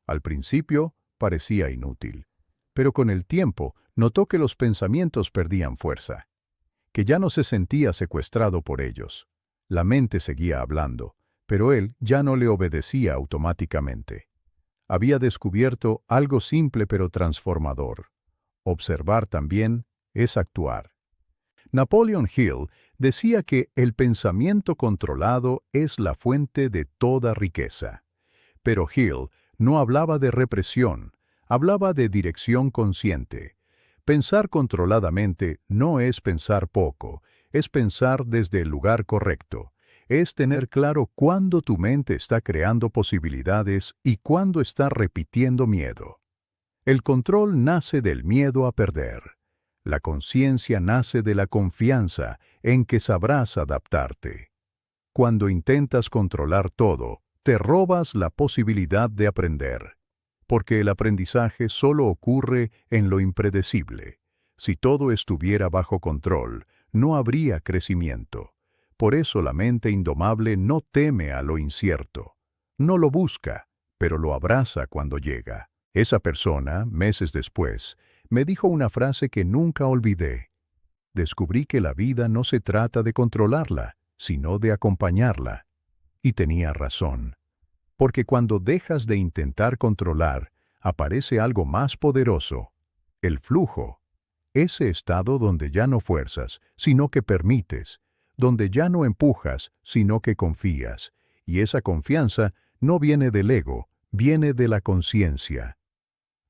Speaker 1: Al principio parecía inútil, pero con el tiempo notó que los pensamientos perdían fuerza, que ya no se sentía secuestrado por ellos. La mente seguía hablando, pero él ya no le obedecía automáticamente. Había descubierto algo simple pero transformador. Observar también es actuar. Napoleon Hill decía que el pensamiento controlado es la fuente de toda riqueza. Pero Hill no hablaba de represión, hablaba de dirección consciente. Pensar controladamente no es pensar poco, es pensar desde el lugar correcto. Es tener claro cuándo tu mente está creando posibilidades y cuándo está repitiendo miedo. El control nace del miedo a perder. La conciencia nace de la confianza en que sabrás adaptarte. Cuando intentas controlar todo, te robas la posibilidad de aprender. Porque el aprendizaje solo ocurre en lo impredecible. Si todo estuviera bajo control, no habría crecimiento. Por eso la mente indomable no teme a lo incierto. No lo busca, pero lo abraza cuando llega. Esa persona, meses después, me dijo una frase que nunca olvidé. Descubrí que la vida no se trata de controlarla, sino de acompañarla. Y tenía razón. Porque cuando dejas de intentar controlar, aparece algo más poderoso: el flujo. Ese estado donde ya no fuerzas, sino que permites, donde ya no empujas, sino que confías. Y esa confianza no viene del ego, viene de la conciencia.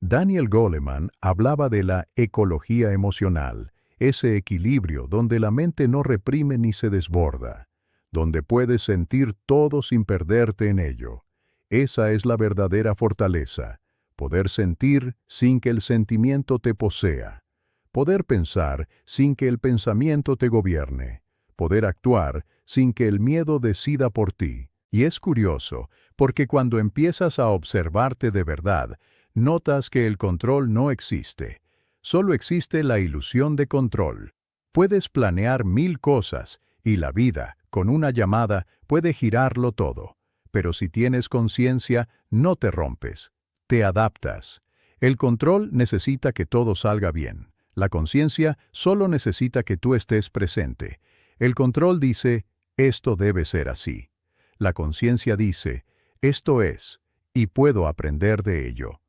Speaker 1: Daniel Goleman hablaba de la ecología emocional, ese equilibrio donde la mente no reprime ni se desborda, donde puedes sentir todo sin perderte en ello. Esa es la verdadera fortaleza, poder sentir sin que el sentimiento te posea, poder pensar sin que el pensamiento te gobierne, poder actuar sin que el miedo decida por ti. Y es curioso, porque cuando empiezas a observarte de verdad, notas que el control no existe. Solo existe la ilusión de control. Puedes planear 1000 cosas, y la vida, con una llamada, puede girarlo todo. Pero si tienes conciencia, no te rompes, te adaptas. El control necesita que todo salga bien. La conciencia solo necesita que tú estés presente. El control dice, esto debe ser así. La conciencia dice, esto es, y puedo aprender de ello.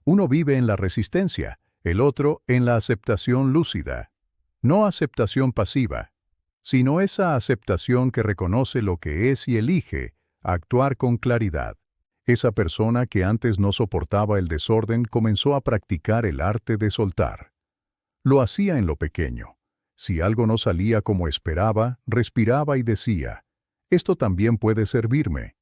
Speaker 1: Uno vive en la resistencia, el otro en la aceptación lúcida. No aceptación pasiva, sino esa aceptación que reconoce lo que es y elige actuar con claridad. Esa persona que antes no soportaba el desorden comenzó a practicar el arte de soltar. Lo hacía en lo pequeño. Si algo no salía como esperaba, respiraba y decía, esto también puede servirme.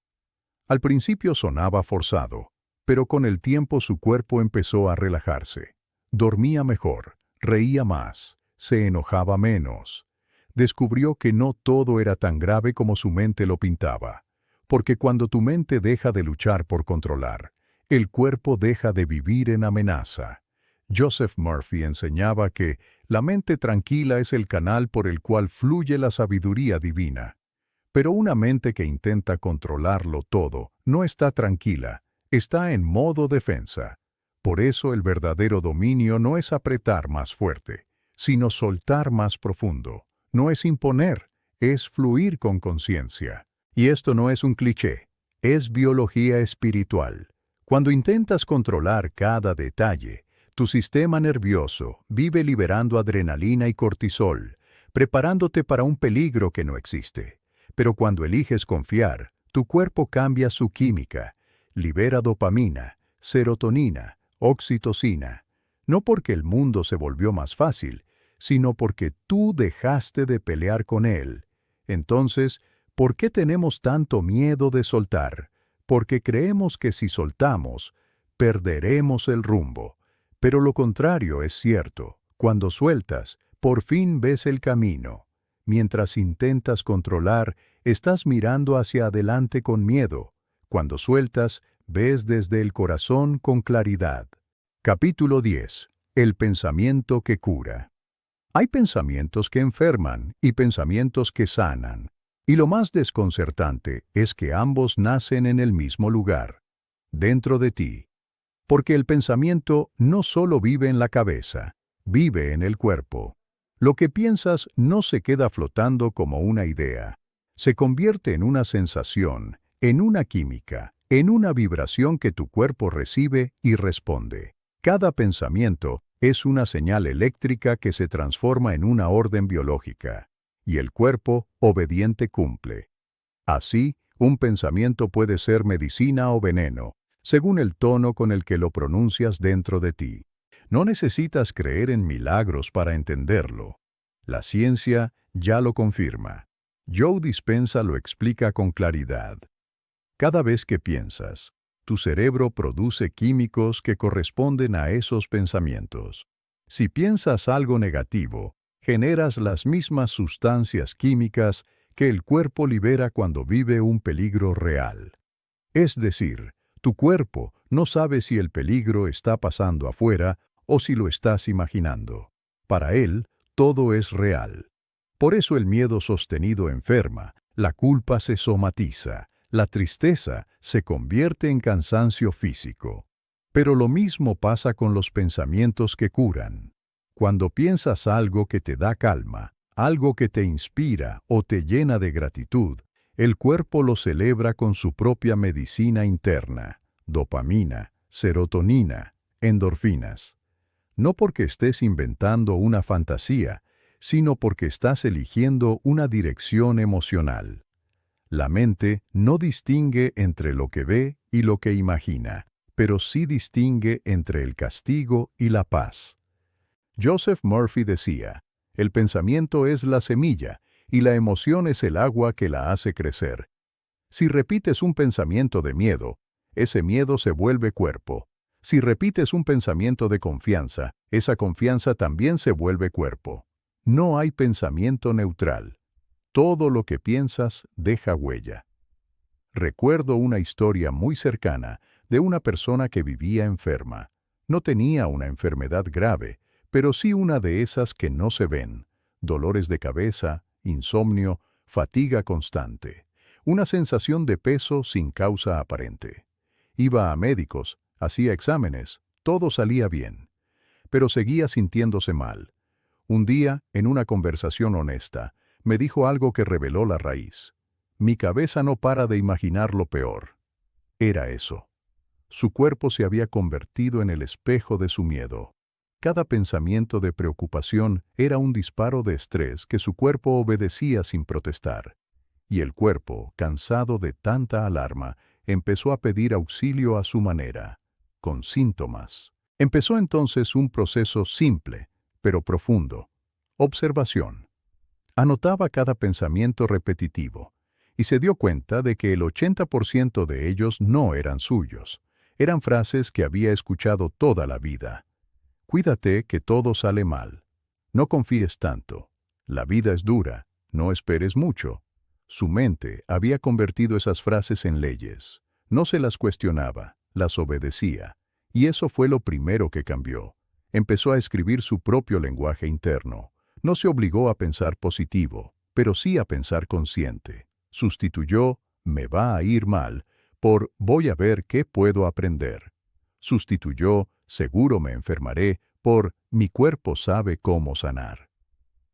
Speaker 1: Al principio sonaba forzado, pero con el tiempo su cuerpo empezó a relajarse. Dormía mejor, reía más, se enojaba menos. Descubrió que no todo era tan grave como su mente lo pintaba, porque cuando tu mente deja de luchar por controlar, el cuerpo deja de vivir en amenaza. Joseph Murphy enseñaba que la mente tranquila es el canal por el cual fluye la sabiduría divina. Pero una mente que intenta controlarlo todo no está tranquila, está en modo defensa. Por eso el verdadero dominio no es apretar más fuerte, sino soltar más profundo. No es imponer, es fluir con conciencia. Y esto no es un cliché, es biología espiritual. Cuando intentas controlar cada detalle, tu sistema nervioso vive liberando adrenalina y cortisol, preparándote para un peligro que no existe. Pero cuando eliges confiar, tu cuerpo cambia su química, libera dopamina, serotonina, oxitocina, no porque el mundo se volvió más fácil, sino porque tú dejaste de pelear con él. Entonces, ¿por qué tenemos tanto miedo de soltar? Porque creemos que si soltamos, perderemos el rumbo. Pero lo contrario es cierto. Cuando sueltas, por fin ves el camino. Mientras intentas controlar, estás mirando hacia adelante con miedo. Cuando sueltas, ves desde el corazón con claridad. Capítulo 10. El pensamiento que cura. Hay pensamientos que enferman y pensamientos que sanan. Y lo más desconcertante es que ambos nacen en el mismo lugar, dentro de ti. Porque el pensamiento no solo vive en la cabeza, vive en el cuerpo. Lo que piensas no se queda flotando como una idea. Se convierte en una sensación, en una química, en una vibración que tu cuerpo recibe y responde. Cada pensamiento es una señal eléctrica que se transforma en una orden biológica, y el cuerpo, obediente, cumple. Así, un pensamiento puede ser medicina o veneno, según el tono con el que lo pronuncias dentro de ti. No necesitas creer en milagros para entenderlo. La ciencia ya lo confirma. Joe Dispenza lo explica con claridad. Cada vez que piensas, tu cerebro produce químicos que corresponden a esos pensamientos. Si piensas algo negativo, generas las mismas sustancias químicas que el cuerpo libera cuando vive un peligro real. Es decir, tu cuerpo no sabe si el peligro está pasando afuera o si lo estás imaginando. Para él, todo es real. Por eso el miedo sostenido enferma, la culpa se somatiza, la tristeza se convierte en cansancio físico. Pero lo mismo pasa con los pensamientos que curan. Cuando piensas algo que te da calma, algo que te inspira o te llena de gratitud, el cuerpo lo celebra con su propia medicina interna, dopamina, serotonina, endorfinas. No porque estés inventando una fantasía, sino porque estás eligiendo una dirección emocional. La mente no distingue entre lo que ve y lo que imagina, pero sí distingue entre el castigo y la paz. Joseph Murphy decía, el pensamiento es la semilla y la emoción es el agua que la hace crecer. Si repites un pensamiento de miedo, ese miedo se vuelve cuerpo. Si repites un pensamiento de confianza, esa confianza también se vuelve cuerpo. No hay pensamiento neutral. Todo lo que piensas deja huella. Recuerdo una historia muy cercana de una persona que vivía enferma. No tenía una enfermedad grave, pero sí una de esas que no se ven. Dolores de cabeza, insomnio, fatiga constante. Una sensación de peso sin causa aparente. Iba a médicos, hacía exámenes, todo salía bien. Pero seguía sintiéndose mal. Un día, en una conversación honesta, me dijo algo que reveló la raíz. Mi cabeza no para de imaginar lo peor. Era eso. Su cuerpo se había convertido en el espejo de su miedo. Cada pensamiento de preocupación era un disparo de estrés que su cuerpo obedecía sin protestar. Y el cuerpo, cansado de tanta alarma, empezó a pedir auxilio a su manera, con síntomas. Empezó entonces un proceso simple, pero profundo. Observación. Anotaba cada pensamiento repetitivo, y se dio cuenta de que el 80% de ellos no eran suyos. Eran frases que había escuchado toda la vida. Cuídate que todo sale mal. No confíes tanto. La vida es dura. No esperes mucho. Su mente había convertido esas frases en leyes. No se las cuestionaba, las obedecía. Y eso fue lo primero que cambió. Empezó a escribir su propio lenguaje interno. No se obligó a pensar positivo, pero sí a pensar consciente. Sustituyó «me va a ir mal» por «voy a ver qué puedo aprender». Sustituyó «seguro me enfermaré» por «mi cuerpo sabe cómo sanar».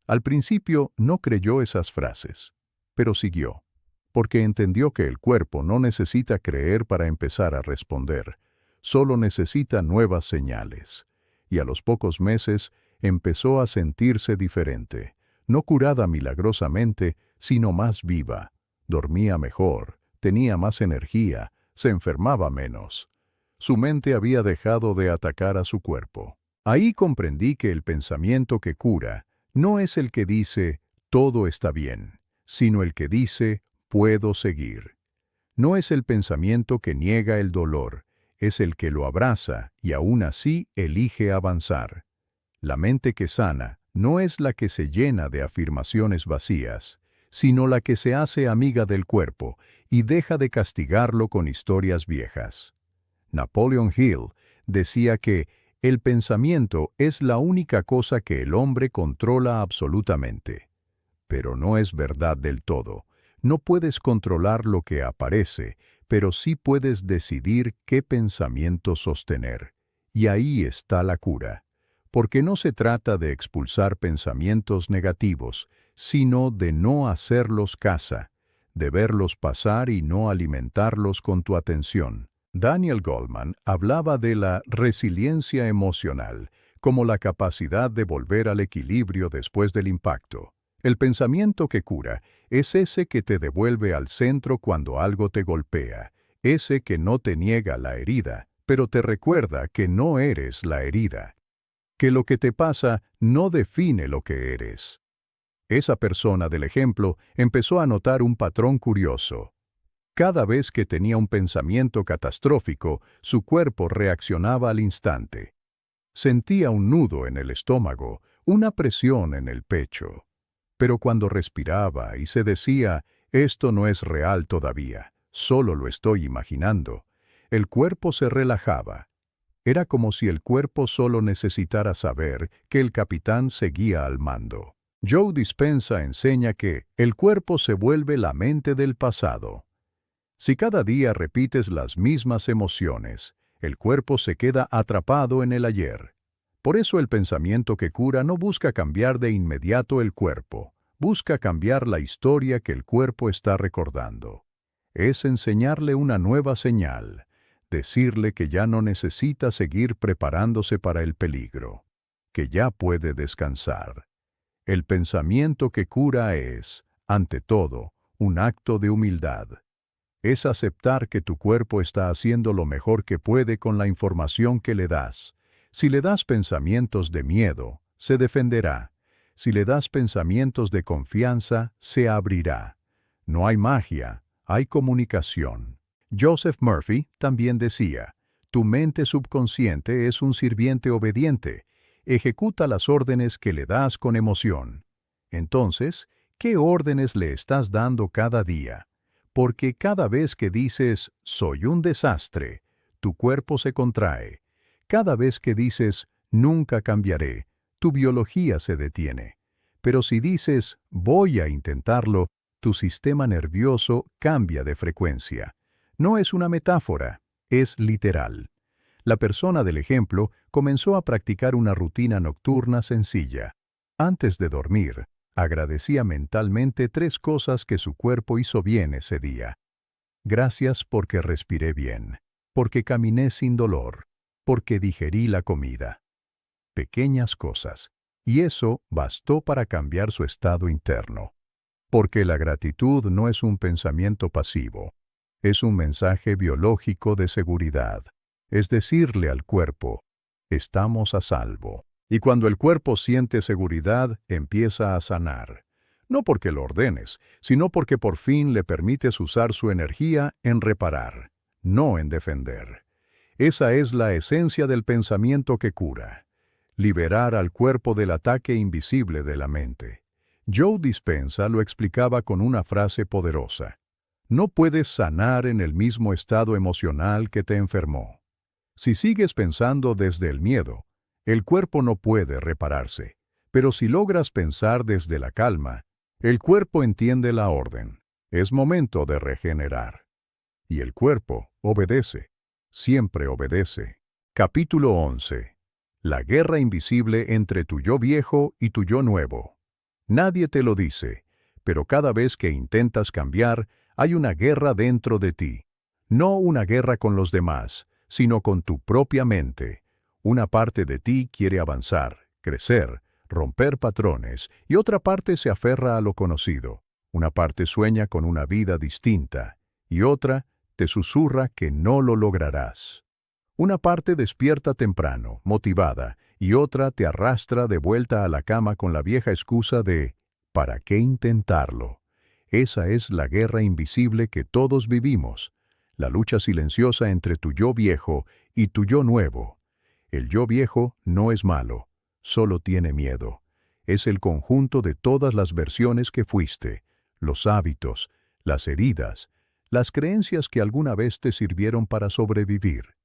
Speaker 1: Al principio no creyó esas frases, pero siguió, porque entendió que el cuerpo no necesita creer para empezar a responder, solo necesita nuevas señales. Y a los pocos meses empezó a sentirse diferente, no curada milagrosamente, sino más viva. Dormía mejor, tenía más energía, se enfermaba menos. Su mente había dejado de atacar a su cuerpo. Ahí comprendí que el pensamiento que cura no es el que dice «todo está bien», sino el que dice «puedo seguir». No es el pensamiento que niega el dolor, es el que lo abraza y aún así elige avanzar. La mente que sana no es la que se llena de afirmaciones vacías, sino la que se hace amiga del cuerpo y deja de castigarlo con historias viejas. Napoleon Hill decía que el pensamiento es la única cosa que el hombre controla absolutamente. Pero no es verdad del todo. No puedes controlar lo que aparece, pero sí puedes decidir qué pensamiento sostener. Y ahí está la cura. Porque no se trata de expulsar pensamientos negativos, sino de no hacerlos caza, de verlos pasar y no alimentarlos con tu atención. Daniel Goleman hablaba de la resiliencia emocional como la capacidad de volver al equilibrio después del impacto. El pensamiento que cura es ese que te devuelve al centro cuando algo te golpea, ese que no te niega la herida, pero te recuerda que no eres la herida, que lo que te pasa no define lo que eres. Esa persona del ejemplo empezó a notar un patrón curioso. Cada vez que tenía un pensamiento catastrófico, su cuerpo reaccionaba al instante. Sentía un nudo en el estómago, una presión en el pecho. Pero cuando respiraba y se decía, «esto no es real todavía, solo lo estoy imaginando», el cuerpo se relajaba. Era como si el cuerpo solo necesitara saber que el capitán seguía al mando. Joe Dispenza enseña que el cuerpo se vuelve la mente del pasado. Si cada día repites las mismas emociones, el cuerpo se queda atrapado en el ayer. Por eso el pensamiento que cura no busca cambiar de inmediato el cuerpo, busca cambiar la historia que el cuerpo está recordando. Es enseñarle una nueva señal, decirle que ya no necesita seguir preparándose para el peligro, que ya puede descansar. El pensamiento que cura es, ante todo, un acto de humildad. Es aceptar que tu cuerpo está haciendo lo mejor que puede con la información que le das. Si le das pensamientos de miedo, se defenderá. Si le das pensamientos de confianza, se abrirá. No hay magia, hay comunicación. Joseph Murphy también decía, tu mente subconsciente es un sirviente obediente. Ejecuta las órdenes que le das con emoción. Entonces, ¿qué órdenes le estás dando cada día? Porque cada vez que dices, soy un desastre, tu cuerpo se contrae. Cada vez que dices, nunca cambiaré, tu biología se detiene. Pero si dices, voy a intentarlo, tu sistema nervioso cambia de frecuencia. No es una metáfora, es literal. La persona del ejemplo comenzó a practicar una rutina nocturna sencilla. Antes de dormir, agradecía mentalmente 3 cosas que su cuerpo hizo bien ese día. Gracias porque respiré bien, porque caminé sin dolor, porque digerí la comida. Pequeñas cosas, y eso bastó para cambiar su estado interno. Porque la gratitud no es un pensamiento pasivo, es un mensaje biológico de seguridad. Es decirle al cuerpo, estamos a salvo. Y cuando el cuerpo siente seguridad, empieza a sanar. No porque lo ordenes, sino porque por fin le permites usar su energía en reparar, no en defender. Esa es la esencia del pensamiento que cura. Liberar al cuerpo del ataque invisible de la mente. Joe Dispenza lo explicaba con una frase poderosa. No puedes sanar en el mismo estado emocional que te enfermó. Si sigues pensando desde el miedo, el cuerpo no puede repararse. Pero si logras pensar desde la calma, el cuerpo entiende la orden. Es momento de regenerar. Y el cuerpo obedece. Siempre obedece. Capítulo 11. La guerra invisible entre tu yo viejo y tu yo nuevo. Nadie te lo dice, pero cada vez que intentas cambiar, hay una guerra dentro de ti. No una guerra con los demás, sino con tu propia mente. Una parte de ti quiere avanzar, crecer, romper patrones, y otra parte se aferra a lo conocido. Una parte sueña con una vida distinta, y otra te susurra que no lo lograrás. Una parte despierta temprano, motivada, y otra te arrastra de vuelta a la cama con la vieja excusa de ¿para qué intentarlo? Esa es la guerra invisible que todos vivimos. La lucha silenciosa entre tu yo viejo y tu yo nuevo. El yo viejo no es malo, solo tiene miedo. Es el conjunto de todas las versiones que fuiste, los hábitos, las heridas, las creencias que alguna vez te sirvieron para sobrevivir.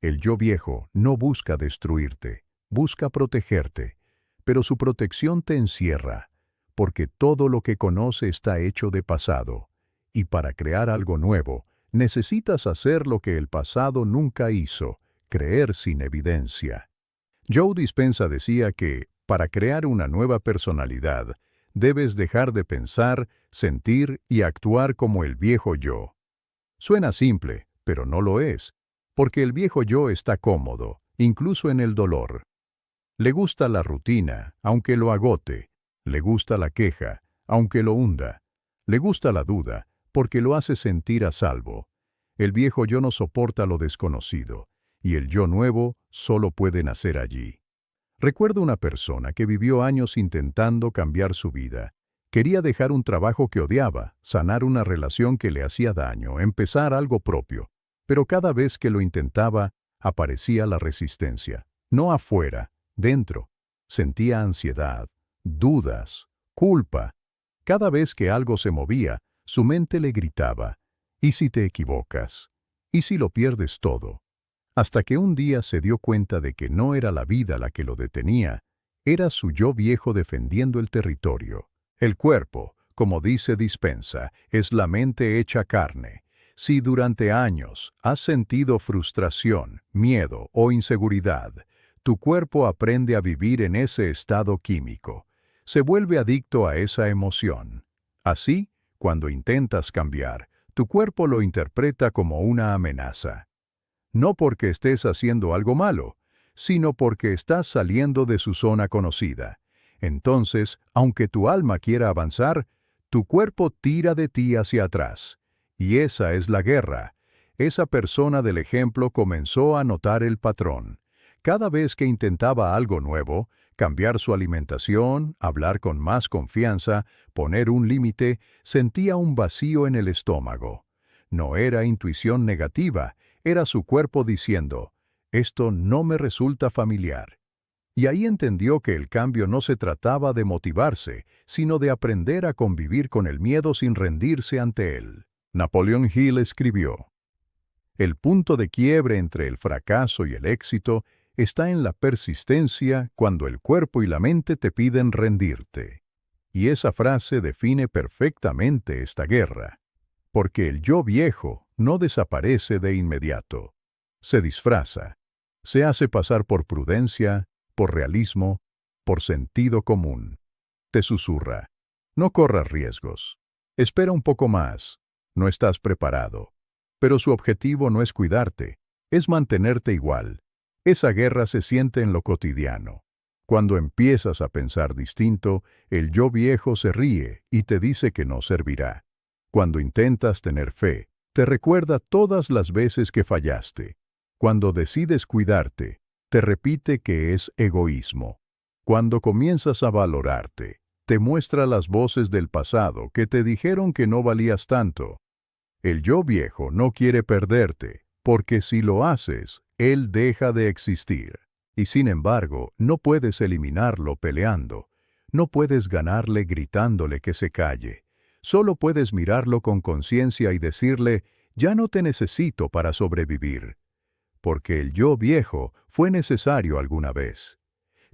Speaker 1: El yo viejo no busca destruirte, busca protegerte, pero su protección te encierra, porque todo lo que conoce está hecho de pasado, y para crear algo nuevo, necesitas hacer lo que el pasado nunca hizo, creer sin evidencia. Joe Dispenza decía que, para crear una nueva personalidad, debes dejar de pensar, sentir y actuar como el viejo yo. Suena simple, pero no lo es, porque el viejo yo está cómodo, incluso en el dolor. Le gusta la rutina, aunque lo agote. Le gusta la queja, aunque lo hunda. Le gusta la duda, porque lo hace sentir a salvo. El viejo yo no soporta lo desconocido, y el yo nuevo solo puede nacer allí. Recuerdo una persona que vivió años intentando cambiar su vida. Quería dejar un trabajo que odiaba, sanar una relación que le hacía daño, empezar algo propio. Pero cada vez que lo intentaba, aparecía la resistencia. No afuera, dentro. Sentía ansiedad, dudas, culpa. Cada vez que algo se movía, su mente le gritaba, ¿y si te equivocas? ¿Y si lo pierdes todo? Hasta que un día se dio cuenta de que no era la vida la que lo detenía, Era su yo viejo defendiendo el territorio. El cuerpo, como dice Dispensa, es la mente hecha carne. Si durante años has sentido frustración, miedo o inseguridad, tu cuerpo aprende a vivir en ese estado químico. Se vuelve adicto a esa emoción. Así, cuando intentas cambiar, tu cuerpo lo interpreta como una amenaza. No porque estés haciendo algo malo, sino porque estás saliendo de su zona conocida. Entonces, aunque tu alma quiera avanzar, tu cuerpo tira de ti hacia atrás. Y esa es la guerra. Esa persona del ejemplo comenzó a notar el patrón. Cada vez que intentaba algo nuevo, cambiar su alimentación, hablar con más confianza, poner un límite, sentía un vacío en el estómago. No era intuición negativa, era su cuerpo diciendo, esto no me resulta familiar. Y ahí entendió que el cambio no se trataba de motivarse, sino de aprender a convivir con el miedo sin rendirse ante él. Napoleon Hill escribió, el punto de quiebre entre el fracaso y el éxito está en la persistencia cuando el cuerpo y la mente te piden rendirte. Y esa frase define perfectamente esta guerra. Porque el yo viejo no desaparece de inmediato. Se disfraza. Se hace pasar por prudencia, por realismo, por sentido común. Te susurra. No corras riesgos. Espera un poco más. No estás preparado. Pero su objetivo no es cuidarte, es mantenerte igual. Esa guerra se siente en lo cotidiano. Cuando empiezas a pensar distinto, el yo viejo se ríe y te dice que no servirá. Cuando intentas tener fe, te recuerda todas las veces que fallaste. Cuando decides cuidarte, te repite que es egoísmo. Cuando comienzas a valorarte, te muestra las voces del pasado que te dijeron que no valías tanto. El yo viejo no quiere perderte, porque si lo haces, él deja de existir. Y sin embargo, no puedes eliminarlo peleando. No puedes ganarle gritándole que se calle. Solo puedes mirarlo con conciencia y decirle, ya no te necesito para sobrevivir. Porque el yo viejo fue necesario alguna vez.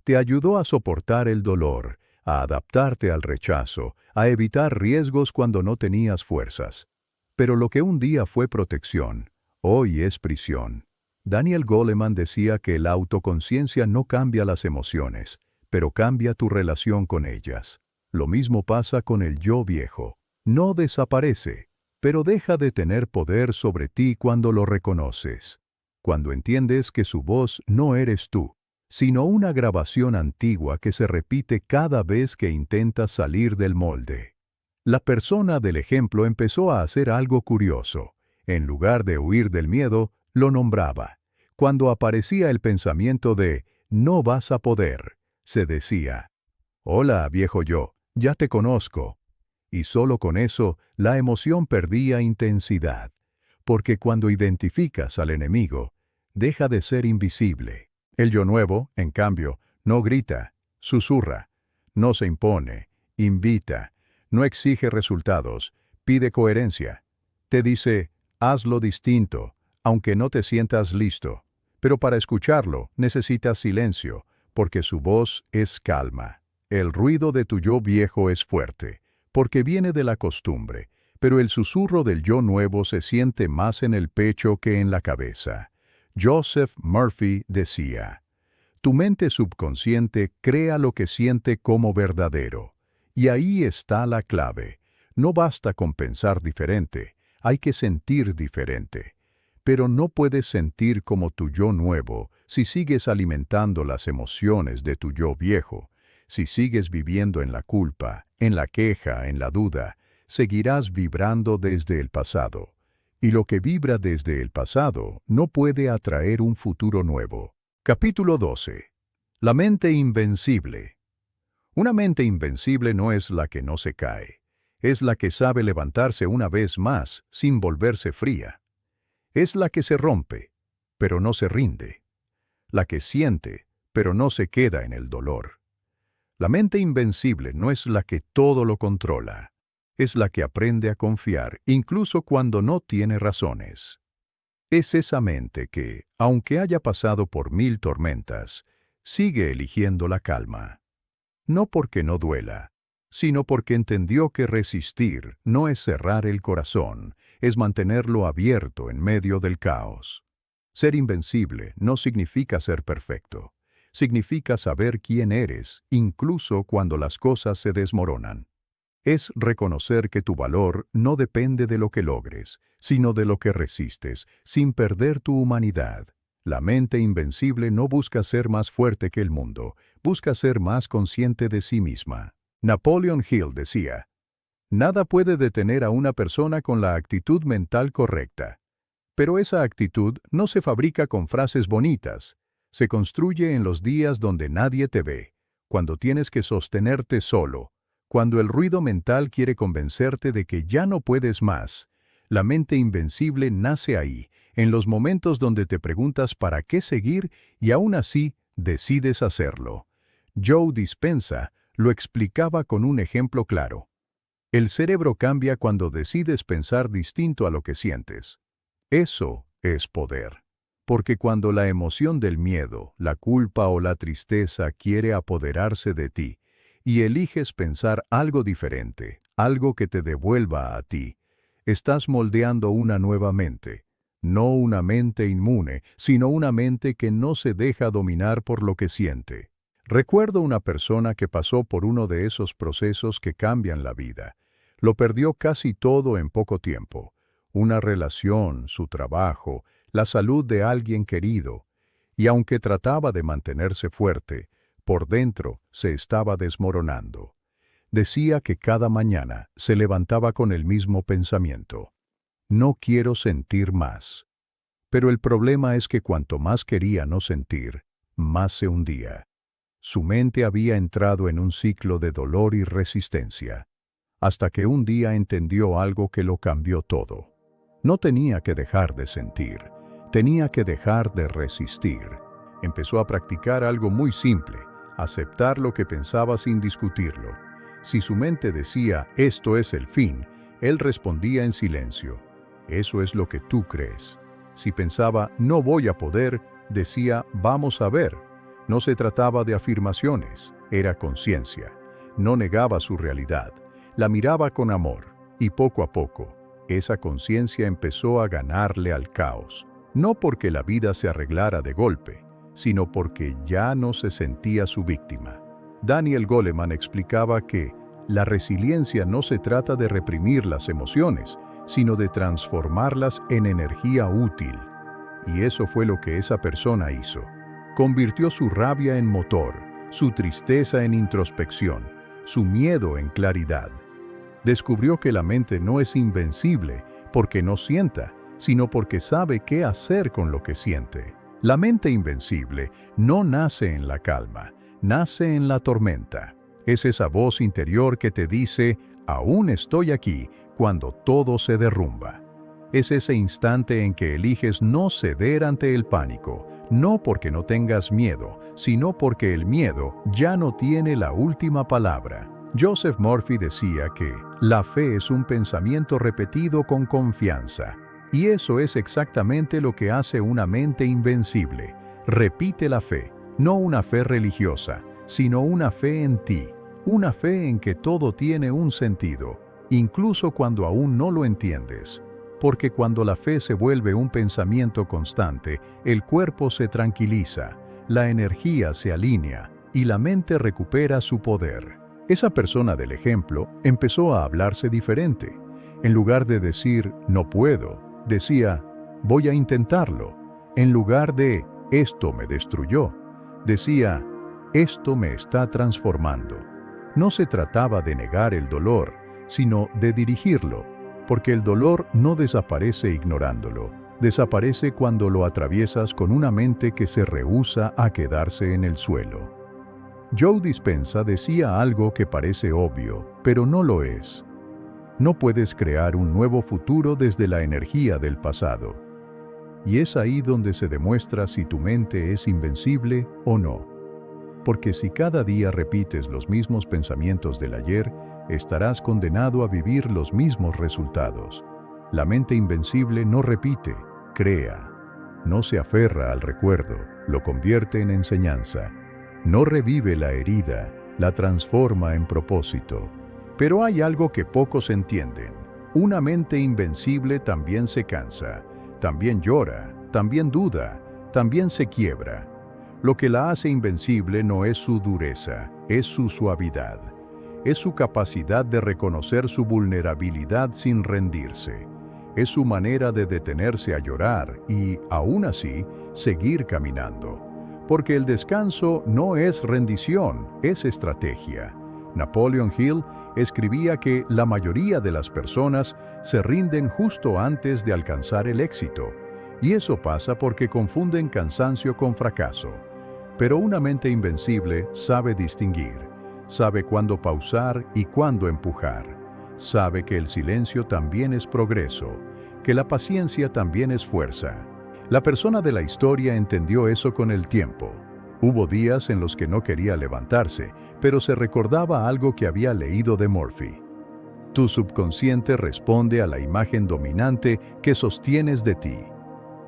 Speaker 1: Te ayudó a soportar el dolor, a adaptarte al rechazo, a evitar riesgos cuando no tenías fuerzas. Pero lo que un día fue protección, hoy es prisión. Daniel Goleman decía que la autoconciencia no cambia las emociones, pero cambia tu relación con ellas. Lo mismo pasa con el yo viejo. No desaparece, pero deja de tener poder sobre ti cuando lo reconoces. Cuando entiendes que su voz no eres tú, sino una grabación antigua que se repite cada vez que intentas salir del molde. La persona del ejemplo empezó a hacer algo curioso. En lugar de huir del miedo, lo nombraba. Cuando aparecía el pensamiento de «no vas a poder», se decía «Hola, viejo yo, ya te conozco». Y solo con eso, la emoción perdía intensidad. Porque cuando identificas al enemigo, deja de ser invisible. El yo nuevo, en cambio, no grita, susurra, no se impone, invita, no exige resultados, pide coherencia. Te dice, hazlo distinto, aunque no te sientas listo. Pero para escucharlo necesitas silencio, porque su voz es calma. El ruido de tu yo viejo es fuerte, porque viene de la costumbre, pero el susurro del yo nuevo se siente más en el pecho que en la cabeza. Joseph Murphy decía, tu mente subconsciente crea lo que siente como verdadero. Y ahí está la clave. No basta con pensar diferente, hay que sentir diferente. Pero no puedes sentir como tu yo nuevo si sigues alimentando las emociones de tu yo viejo. Si sigues viviendo en la culpa, en la queja, en la duda, seguirás vibrando desde el pasado. Y lo que vibra desde el pasado no puede atraer un futuro nuevo. Capítulo 12. La mente invencible. Una mente invencible no es la que no se cae. Es la que sabe levantarse una vez más sin volverse fría. Es la que se rompe, pero no se rinde. La que siente, pero no se queda en el dolor. La mente invencible no es la que todo lo controla. Es la que aprende a confiar, incluso cuando no tiene razones. Es esa mente que, aunque haya pasado por 1000 tormentas, sigue eligiendo la calma. No porque no duela, sino porque entendió que resistir no es cerrar el corazón, es mantenerlo abierto en medio del caos. Ser invencible no significa ser perfecto. Significa saber quién eres, incluso cuando las cosas se desmoronan. Es reconocer que tu valor no depende de lo que logres, sino de lo que resistes, sin perder tu humanidad. La mente invencible no busca ser más fuerte que el mundo, busca ser más consciente de sí misma. Napoleon Hill decía, «Nada puede detener a una persona con la actitud mental correcta. Pero esa actitud no se fabrica con frases bonitas, se construye en los días donde nadie te ve, cuando tienes que sostenerte solo, cuando el ruido mental quiere convencerte de que ya no puedes más. La mente invencible nace ahí, en los momentos donde te preguntas para qué seguir y aún así decides hacerlo». Joe Dispenza lo explicaba con un ejemplo claro. El cerebro cambia cuando decides pensar distinto a lo que sientes. Eso es poder. Porque cuando la emoción del miedo, la culpa o la tristeza quiere apoderarse de ti, y eliges pensar algo diferente, algo que te devuelva a ti, estás moldeando una nueva mente. No una mente inmune, sino una mente que no se deja dominar por lo que siente. Recuerdo una persona que pasó por uno de esos procesos que cambian la vida. Lo perdió casi todo en poco tiempo. Una relación, su trabajo, la salud de alguien querido. Y aunque trataba de mantenerse fuerte, por dentro se estaba desmoronando. Decía que cada mañana se levantaba con el mismo pensamiento. No quiero sentir más. Pero el problema es que cuanto más quería no sentir, más se hundía. Su mente había entrado en un ciclo de dolor y resistencia, hasta que un día entendió algo que lo cambió todo. No tenía que dejar de sentir, tenía que dejar de resistir. Empezó a practicar algo muy simple, aceptar lo que pensaba sin discutirlo. Si su mente decía, esto es el fin, él respondía en silencio, eso es lo que tú crees. Si pensaba, no voy a poder, decía, vamos a ver. No se trataba de afirmaciones, era conciencia. No negaba su realidad, la miraba con amor, y poco a poco, esa conciencia empezó a ganarle al caos. No porque la vida se arreglara de golpe, sino porque ya no se sentía su víctima. Daniel Goleman explicaba que la resiliencia no se trata de reprimir las emociones, sino de transformarlas en energía útil. Y eso fue lo que esa persona hizo. Convirtió su rabia en motor, su tristeza en introspección, su miedo en claridad. Descubrió que la mente no es invencible porque no sienta, sino porque sabe qué hacer con lo que siente. La mente invencible no nace en la calma, nace en la tormenta. Es esa voz interior que te dice, aún estoy aquí, cuando todo se derrumba. Es ese instante en que eliges no ceder ante el pánico, no porque no tengas miedo, sino porque el miedo ya no tiene la última palabra. Joseph Murphy decía que la fe es un pensamiento repetido con confianza. Y eso es exactamente lo que hace una mente invencible. Repite la fe, no una fe religiosa, sino una fe en ti, una fe en que todo tiene un sentido, incluso cuando aún no lo entiendes. Porque cuando la fe se vuelve un pensamiento constante, el cuerpo se tranquiliza, la energía se alinea y la mente recupera su poder. Esa persona del ejemplo empezó a hablarse diferente. En lugar de decir, no puedo, decía, voy a intentarlo. En lugar de, esto me destruyó, decía, esto me está transformando. No se trataba de negar el dolor, sino de dirigirlo. Porque el dolor no desaparece ignorándolo, desaparece cuando lo atraviesas con una mente que se rehúsa a quedarse en el suelo. Joe Dispenza decía algo que parece obvio, pero no lo es. No puedes crear un nuevo futuro desde la energía del pasado. Y es ahí donde se demuestra si tu mente es invencible o no. Porque si cada día repites los mismos pensamientos del ayer, estarás condenado a vivir los mismos resultados. La mente invencible no repite, crea. No se aferra al recuerdo, lo convierte en enseñanza. No revive la herida, la transforma en propósito. Pero hay algo que pocos entienden. Una mente invencible también se cansa, también llora, también duda, también se quiebra. Lo que la hace invencible no es su dureza, es su suavidad. Es su capacidad de reconocer su vulnerabilidad sin rendirse. Es su manera de detenerse a llorar y, aún así, seguir caminando. Porque el descanso no es rendición, es estrategia. Napoleon Hill escribía que la mayoría de las personas se rinden justo antes de alcanzar el éxito, y eso pasa porque confunden cansancio con fracaso. Pero una mente invencible sabe distinguir, sabe cuándo pausar y cuándo empujar, sabe que el silencio también es progreso, que la paciencia también es fuerza. La persona de la historia entendió eso con el tiempo. Hubo días en los que no quería levantarse, pero se recordaba algo que había leído de Murphy. Tu subconsciente responde a la imagen dominante que sostienes de ti.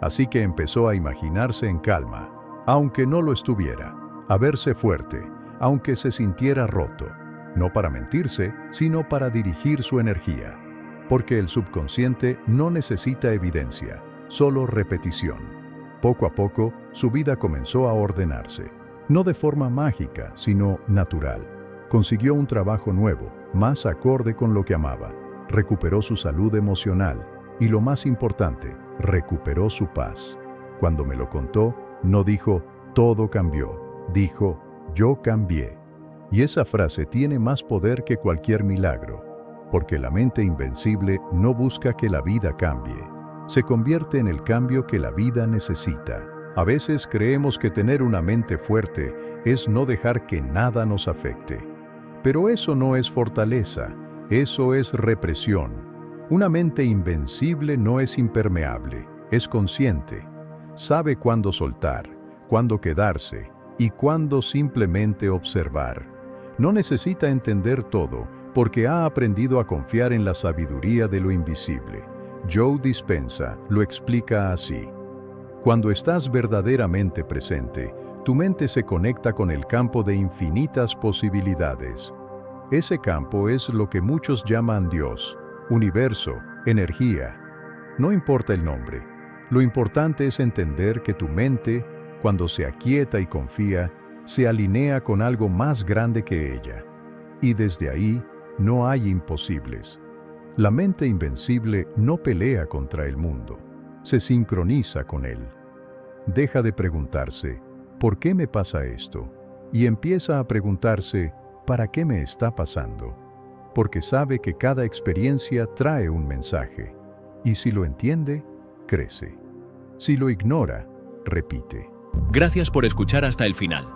Speaker 1: Así que empezó a imaginarse en calma, aunque no lo estuviera, a verse fuerte, aunque se sintiera roto, no para mentirse, sino para dirigir su energía. Porque el subconsciente no necesita evidencia, solo repetición. Poco a poco, su vida comenzó a ordenarse, no de forma mágica, sino natural. Consiguió un trabajo nuevo, más acorde con lo que amaba. Recuperó su salud emocional y, lo más importante, recuperó su paz. Cuando me lo contó, no dijo, todo cambió, dijo, yo cambié. Y esa frase tiene más poder que cualquier milagro, porque la mente invencible no busca que la vida cambie. Se convierte en el cambio que la vida necesita. A veces creemos que tener una mente fuerte es no dejar que nada nos afecte. Pero eso no es fortaleza, eso es represión. Una mente invencible no es impermeable, es consciente. Sabe cuándo soltar, cuándo quedarse y cuándo simplemente observar. No necesita entender todo, porque ha aprendido a confiar en la sabiduría de lo invisible. Joe Dispenza lo explica así. Cuando estás verdaderamente presente, tu mente se conecta con el campo de infinitas posibilidades. Ese campo es lo que muchos llaman Dios, universo, energía. No importa el nombre, lo importante es entender que tu mente, cuando se aquieta y confía, se alinea con algo más grande que ella. Y desde ahí, no hay imposibles. La mente invencible no pelea contra el mundo, se sincroniza con él. Deja de preguntarse, ¿por qué me pasa esto? Y empieza a preguntarse, ¿para qué me está pasando? Porque sabe que cada experiencia trae un mensaje, y si lo entiende, crece. Si lo ignora, repite.
Speaker 2: Gracias por escuchar hasta el final.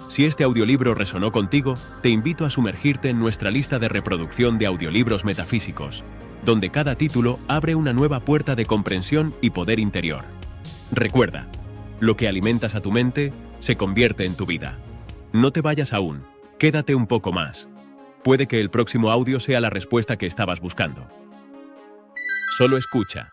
Speaker 2: Si este audiolibro resonó contigo, te invito a sumergirte en nuestra lista de reproducción de audiolibros metafísicos, donde cada título abre una nueva puerta de comprensión y poder interior. Recuerda, lo que alimentas a tu mente se convierte en tu vida. No te vayas aún, quédate un poco más. Puede que el próximo audio sea la respuesta que estabas buscando. Solo escucha.